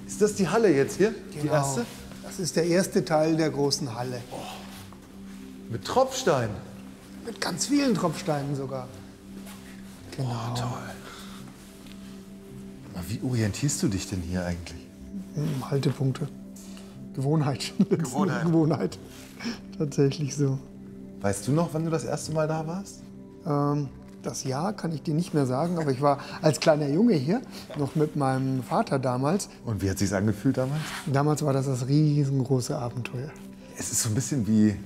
Ist das die Halle jetzt hier? Die Genau. erste? Das ist der erste Teil der großen Halle. Mit Tropfstein. Mit ganz vielen Tropfsteinen sogar. Genau. Oh, toll. Aber wie orientierst du dich denn hier eigentlich? Haltepunkte. Gewohnheit. Gewohnheit. Tatsächlich so. Weißt du noch, wann du das erste Mal da warst? Das Jahr kann ich dir nicht mehr sagen, aber ich war als kleiner Junge hier, noch mit meinem Vater damals. Und wie hat es sich angefühlt damals? Damals war das riesengroße Abenteuer. Es ist so ein bisschen wie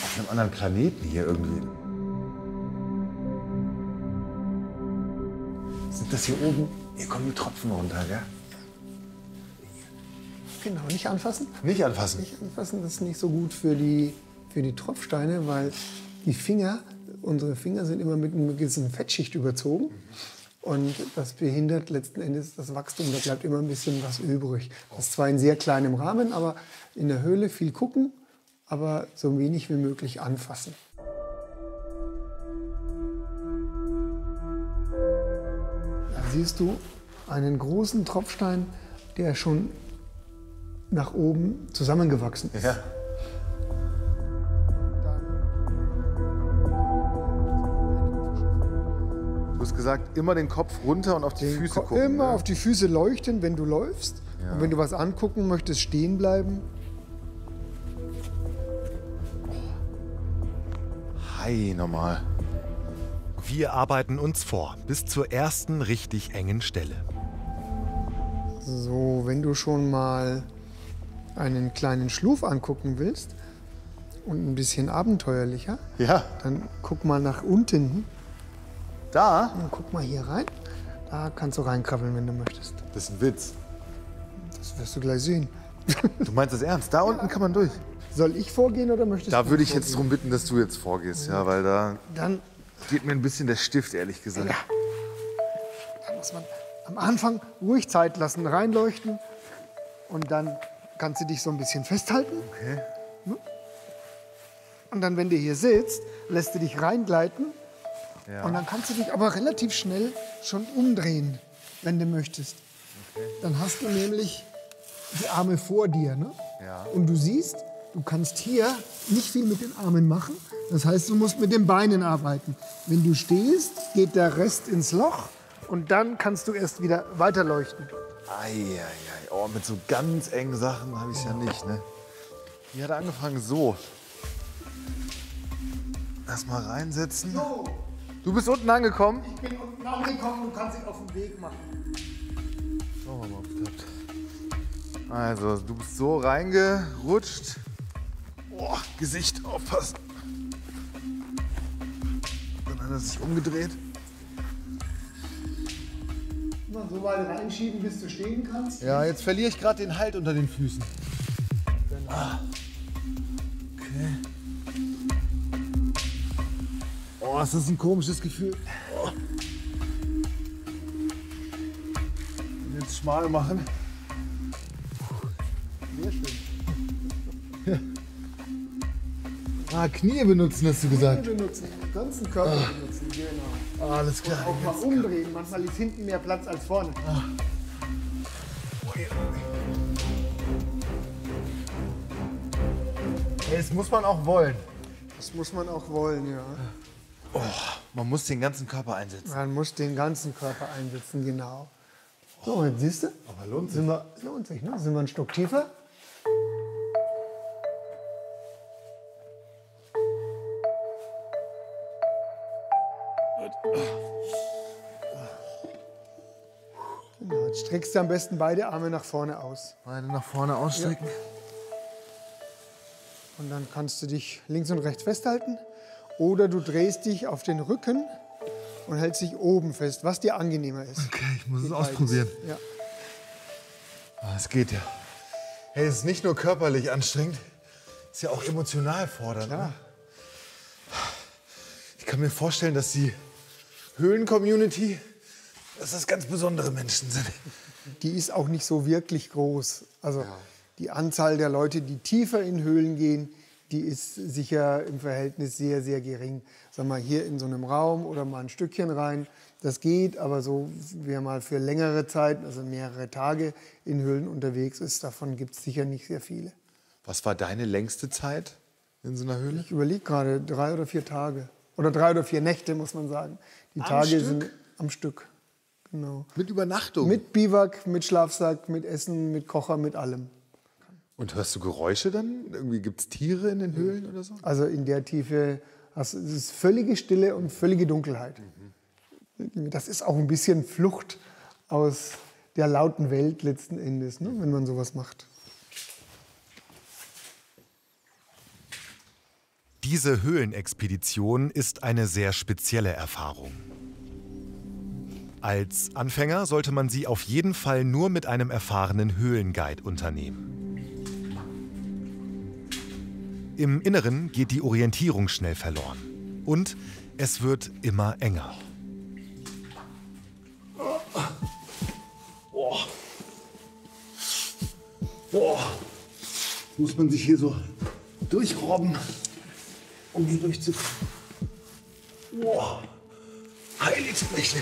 auf einem anderen Planeten hier irgendwie. Sind das hier oben? Hier kommen die Tropfen runter, gell? Genau, nicht anfassen. Nicht anfassen? Nicht anfassen, das ist nicht so gut für die Tropfsteine, weil die Finger, unsere Finger sind immer mit einer gewissen Fettschicht überzogen. Und das behindert letzten Endes das Wachstum, da bleibt immer ein bisschen was übrig. Das ist zwar in sehr kleinem Rahmen, aber in der Höhle viel gucken, aber so wenig wie möglich anfassen. Da siehst du einen großen Tropfstein, der schon nach oben zusammengewachsen ist. Ja. Du hast gesagt, immer den Kopf runter und auf die Füße gucken. Immer ne? auf die Füße leuchten, wenn du läufst. Ja. Und wenn du was angucken möchtest, stehen bleiben. Hi, nochmal. Wir arbeiten uns vor, bis zur ersten richtig engen Stelle. So, wenn du schon mal einen kleinen Schluf angucken willst und ein bisschen abenteuerlicher, ja, dann guck mal nach unten. Da? Und guck mal hier rein. Da kannst du reinkrabbeln, wenn du möchtest. Das ist ein Witz. Das wirst du gleich sehen. Du meinst das ernst? Da unten kann man durch. Soll ich vorgehen oder möchtest du? Da würde ich vorgehen? jetzt darum bitten, dass du jetzt vorgehst, ja, weil da Dann geht mir ein bisschen der Stift, ehrlich gesagt. Ja. Da muss man am Anfang ruhig Zeit lassen, reinleuchten und dann kannst du dich so ein bisschen festhalten. Okay. Und dann, wenn du hier sitzt, lässt du dich reingleiten Ja. und dann kannst du dich aber relativ schnell schon umdrehen, wenn du möchtest. Okay. Dann hast du nämlich die Arme vor dir. Ne? Ja. Und du siehst, du kannst hier nicht viel mit den Armen machen. Das heißt, du musst mit den Beinen arbeiten. Wenn du stehst, geht der Rest ins Loch und dann kannst du erst wieder weiterleuchten. Eieiei. Oh, mit so ganz engen Sachen habe ich es ja nicht. Ne? Wie hat er angefangen? So. Erstmal reinsetzen. So. Du bist unten angekommen? Ich bin unten angekommen und kannst dich auf den Weg machen. Schauen wir mal, ob es klappt. Also, du bist so reingerutscht. Oh, Gesicht, aufpassen. Dann hat er sich umgedreht. Mal so weit reinschieben, bis du stehen kannst. Ja, jetzt verliere ich gerade den Halt unter den Füßen. Ah. Okay. Oh, ist das ein komisches Gefühl. Oh. Jetzt schmal machen. Sehr schön. Ja. Ah, Knie benutzen, hast du gesagt. Knie benutzen, den ganzen Körper benutzen, genau. Alles klar. Und auch mal umdrehen, manchmal ist hinten mehr Platz als vorne. Das muss man auch wollen. Das muss man auch wollen, ja. Oh, man muss den ganzen Körper einsetzen. Man muss den ganzen Körper einsetzen, genau. So, jetzt siehst du. Aber lohnt sich. Lohnt sich, ne? Sind wir ein Stück tiefer? Genau, jetzt streckst du am besten beide Arme nach vorne aus. Beide nach vorne ausstrecken. Ja. Und dann kannst du dich links und rechts festhalten. Oder du drehst dich auf den Rücken und hältst dich oben fest, was dir angenehmer ist. Okay, ich muss es ausprobieren. Ja. Ah, es geht ja. Hey, es ist nicht nur körperlich anstrengend, es ist ja auch emotional fordernd. Ne? Ich kann mir vorstellen, dass die Höhlen-Community, dass das ganz besondere Menschen sind. Die ist auch nicht so wirklich groß. Also die Anzahl der Leute, die tiefer in Höhlen gehen, die ist sicher im Verhältnis sehr, sehr gering. Sag mal, hier in so einem Raum oder mal ein Stückchen rein, das geht, aber so, wer mal für längere Zeit, also mehrere Tage in Höhlen unterwegs ist, davon gibt es sicher nicht sehr viele. Was war deine längste Zeit in so einer Höhle? Ich überlege gerade, 3 oder 4 Tage. Oder 3 oder 4 Nächte, muss man sagen. Die Am Tage Stück? sind am Stück. Genau. Mit Übernachtung? Mit Biwak, mit Schlafsack, mit Essen, mit Kocher, mit allem. Und hörst du Geräusche dann? Irgendwie gibt es Tiere in den Höhlen oder so? Also in der Tiefe, es ist völlige Stille und völlige Dunkelheit. Das ist auch ein bisschen Flucht aus der lauten Welt letzten Endes, ne, wenn man sowas macht. Diese Höhlenexpedition ist eine sehr spezielle Erfahrung. Als Anfänger sollte man sie auf jeden Fall nur mit einem erfahrenen Höhlenguide unternehmen. Im Inneren geht die Orientierung schnell verloren und es wird immer enger. Boah. Boah. Muss man sich hier so durchrobben, um hier durchzukommen. Boah. Heiligsbrechen.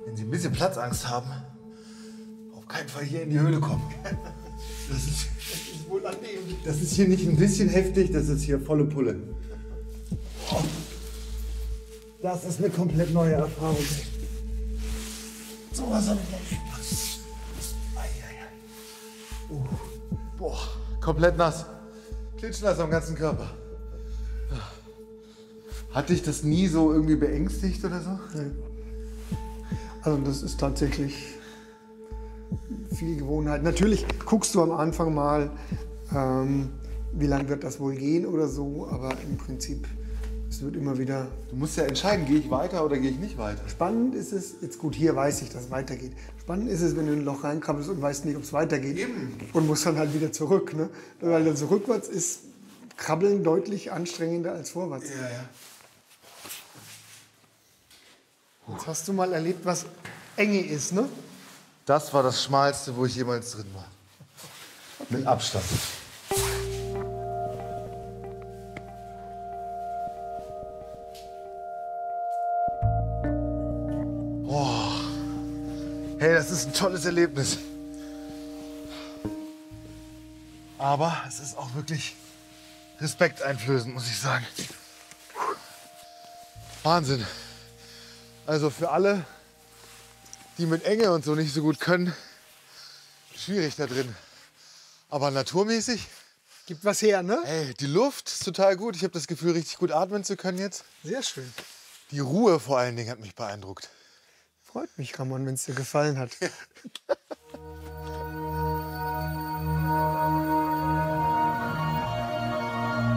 Wenn Sie ein bisschen Platzangst haben, auf keinen Fall hier in die Höhle kommen. Das ist hier nicht ein bisschen heftig, das ist hier volle Pulle. Oh. Das ist eine komplett neue Erfahrung. So was habe ich noch nicht gemacht. Boah, komplett nass. Klitschnass am ganzen Körper. Hat dich das nie so irgendwie beängstigt oder so? Nee. Also das ist tatsächlich viel Gewohnheit. Natürlich guckst du am Anfang mal, wie lange wird das wohl gehen oder so, aber im Prinzip, es wird immer wieder... Du musst ja entscheiden, gehe ich weiter oder gehe ich nicht weiter. Spannend ist es, jetzt gut, hier weiß ich, dass es weitergeht. Spannend ist es, wenn du in ein Loch reinkrabbelst und weißt nicht, ob es weitergeht. Eben. Und musst dann halt wieder zurück. Ne? Weil dann so rückwärts ist Krabbeln deutlich anstrengender als vorwärts. Ja, ja. Jetzt hast du mal erlebt, was Enge ist, ne? Das war das Schmalste, wo ich jemals drin war. Mit Abstand. Hey, das ist ein tolles Erlebnis. Aber es ist auch wirklich respekteinflößend, muss ich sagen. Wahnsinn. Also für alle, die mit Enge und so nicht so gut können, schwierig da drin. Aber naturmäßig gibt was her, ne? Ey, die Luft ist total gut. Ich habe das Gefühl, richtig gut atmen zu können jetzt. Sehr schön. Die Ruhe vor allen Dingen hat mich beeindruckt. Freut mich, Ramon, wenn es dir gefallen hat.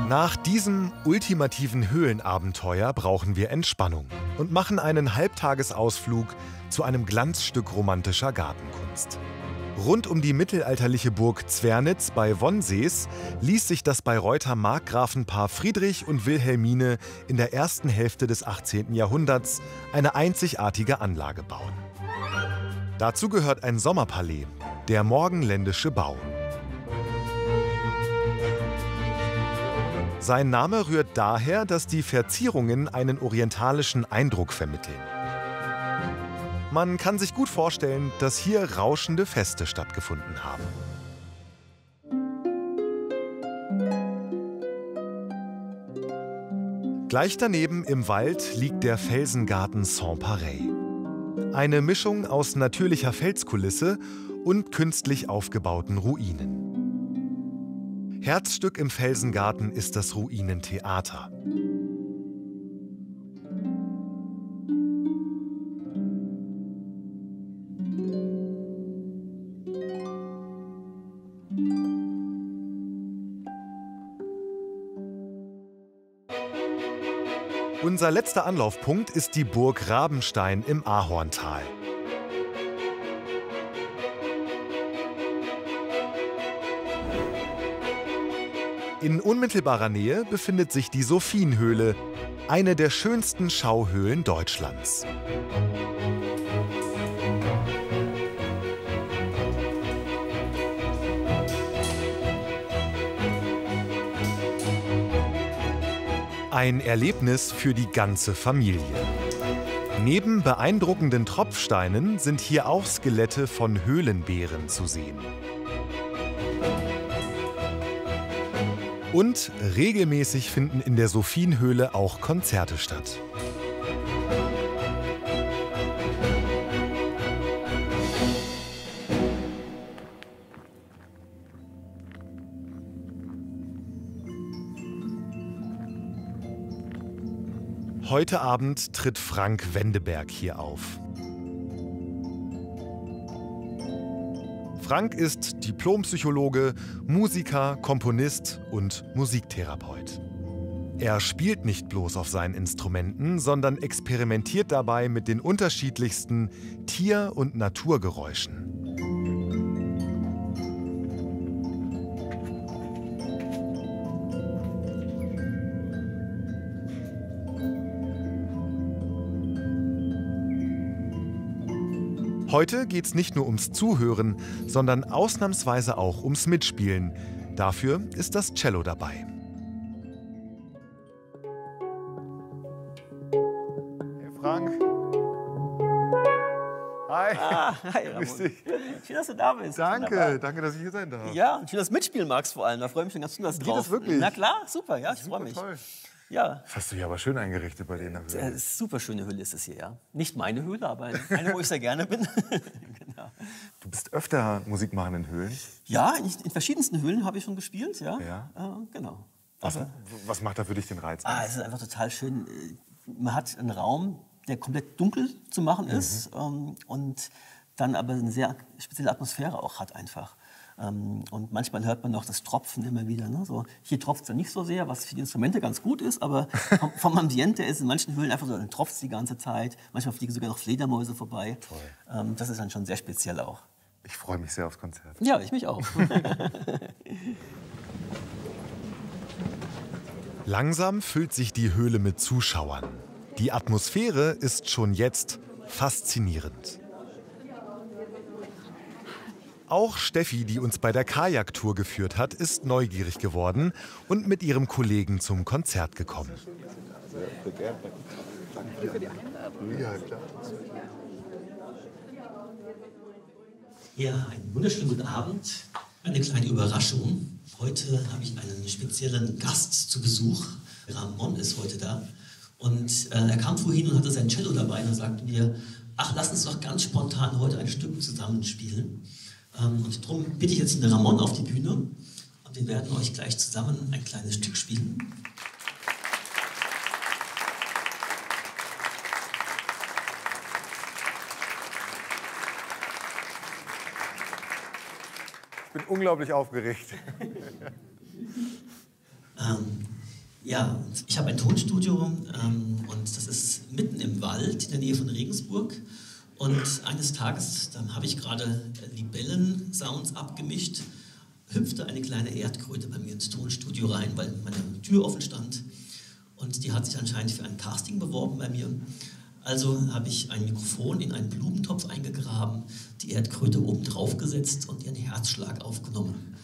Nach diesem ultimativen Höhlenabenteuer brauchen wir Entspannung und machen einen Halbtagesausflug zu einem Glanzstück romantischer Gartenkunst. Rund um die mittelalterliche Burg Zwernitz bei Wonsees ließ sich das Bayreuther Markgrafenpaar Friedrich und Wilhelmine in der ersten Hälfte des 18. Jahrhunderts eine einzigartige Anlage bauen. Dazu gehört ein Sommerpalais, der Morgenländische Bau. Sein Name rührt daher, dass die Verzierungen einen orientalischen Eindruck vermitteln. Man kann sich gut vorstellen, dass hier rauschende Feste stattgefunden haben. Gleich daneben im Wald liegt der Felsengarten Saint-Pareil. Eine Mischung aus natürlicher Felskulisse und künstlich aufgebauten Ruinen. Herzstück im Felsengarten ist das Ruinentheater. Unser letzter Anlaufpunkt ist die Burg Rabenstein im Ahorntal. In unmittelbarer Nähe befindet sich die Sophienhöhle, eine der schönsten Schauhöhlen Deutschlands. Ein Erlebnis für die ganze Familie. Neben beeindruckenden Tropfsteinen sind hier auch Skelette von Höhlenbären zu sehen. Und regelmäßig finden in der Sophienhöhle auch Konzerte statt. Heute Abend tritt Frank Wendeberg hier auf. Frank ist Diplompsychologe, Musiker, Komponist und Musiktherapeut. Er spielt nicht bloß auf seinen Instrumenten, sondern experimentiert dabei mit den unterschiedlichsten Tier- und Naturgeräuschen. Heute geht es nicht nur ums Zuhören, sondern ausnahmsweise auch ums Mitspielen. Dafür ist das Cello dabei. Hey Frank. Hi. Hi, Grüß dich. Schön, dass du da bist. Danke, danke, dass ich hier sein darf. Ja, und schön, dass du mitspielen magst vor allem. Da freue ich mich schon ganz besonders drauf. Geht das wirklich? Na klar, super, ja, ich freue mich. Toll. Ja. Das hast du hier aber schön eingerichtet bei denen. Super schöne Höhle ist es hier, ja. Nicht meine Höhle, aber eine, wo ich sehr gerne bin. Genau. Du bist öfter Musik machen in Höhlen? Ja, in verschiedensten Höhlen habe ich schon gespielt, ja. Genau. Was macht da für dich den Reiz? Es ist einfach total schön. Man hat einen Raum, der komplett dunkel zu machen ist und dann aber eine sehr spezielle Atmosphäre auch hat einfach. Und manchmal hört man noch das Tropfen immer wieder. Ne? So, hier tropft es ja nicht so sehr, was für die Instrumente ganz gut ist, aber vom Ambiente ist in manchen Höhlen einfach so, dann tropft es die ganze Zeit. Manchmal fliegen sogar noch Fledermäuse vorbei. Toll. Das ist dann schon sehr speziell auch. Ich freue mich sehr aufs Konzert. Ja, ich mich auch. Langsam füllt sich die Höhle mit Zuschauern. Die Atmosphäre ist schon jetzt faszinierend. Auch Steffi, die uns bei der Kajaktour geführt hat, ist neugierig geworden und mit ihrem Kollegen zum Konzert gekommen. Danke für die Einladung. Ja, klar. Ja, einen wunderschönen guten Abend. Eine kleine Überraschung. Heute habe ich einen speziellen Gast zu Besuch. Ramon ist heute da. Und er kam vorhin und hatte sein Cello dabei und sagte mir, ach, lass uns doch ganz spontan heute ein Stück zusammenspielen. Und darum bitte ich jetzt den Ramon auf die Bühne und wir werden euch gleich zusammen ein kleines Stück spielen. Ich bin unglaublich aufgeregt. Ja, ich habe ein Tonstudio und das ist mitten im Wald in der Nähe von Regensburg. Und eines Tages, da habe ich gerade Libellen-Sounds abgemischt, hüpfte eine kleine Erdkröte bei mir ins Tonstudio rein, weil meine Tür offen stand. Und die hat sich anscheinend für ein Casting beworben bei mir. Also habe ich ein Mikrofon in einen Blumentopf eingegraben, die Erdkröte oben drauf gesetzt und ihren Herzschlag aufgenommen.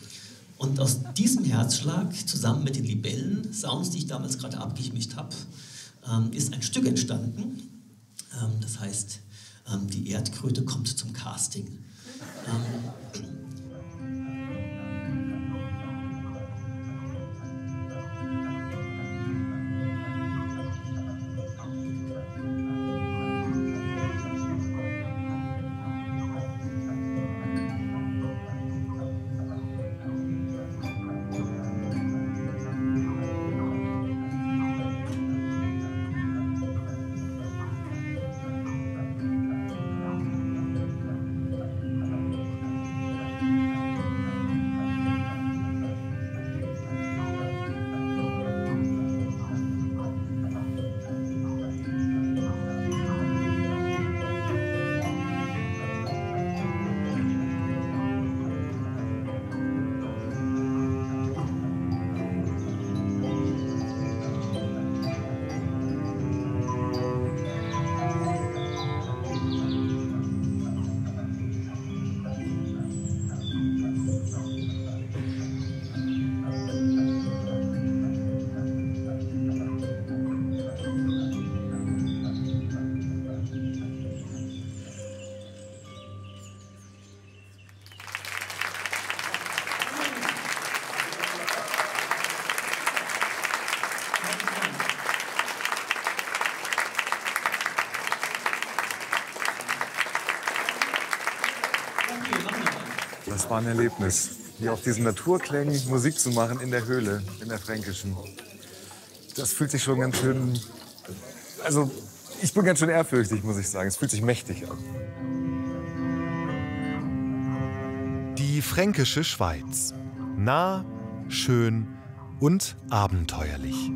Und aus diesem Herzschlag, zusammen mit den Libellen-Sounds, die ich damals gerade abgemischt habe, ist ein Stück entstanden. Das heißt, die Erdkröte kommt zum Casting. Das war ein Erlebnis, hier auf diesen Naturklängen Musik zu machen in der Höhle, in der Fränkischen. Das fühlt sich schon ganz schön, also ich bin ganz schön ehrfürchtig, muss ich sagen. Es fühlt sich mächtig an. Die Fränkische Schweiz. Nah, schön und abenteuerlich.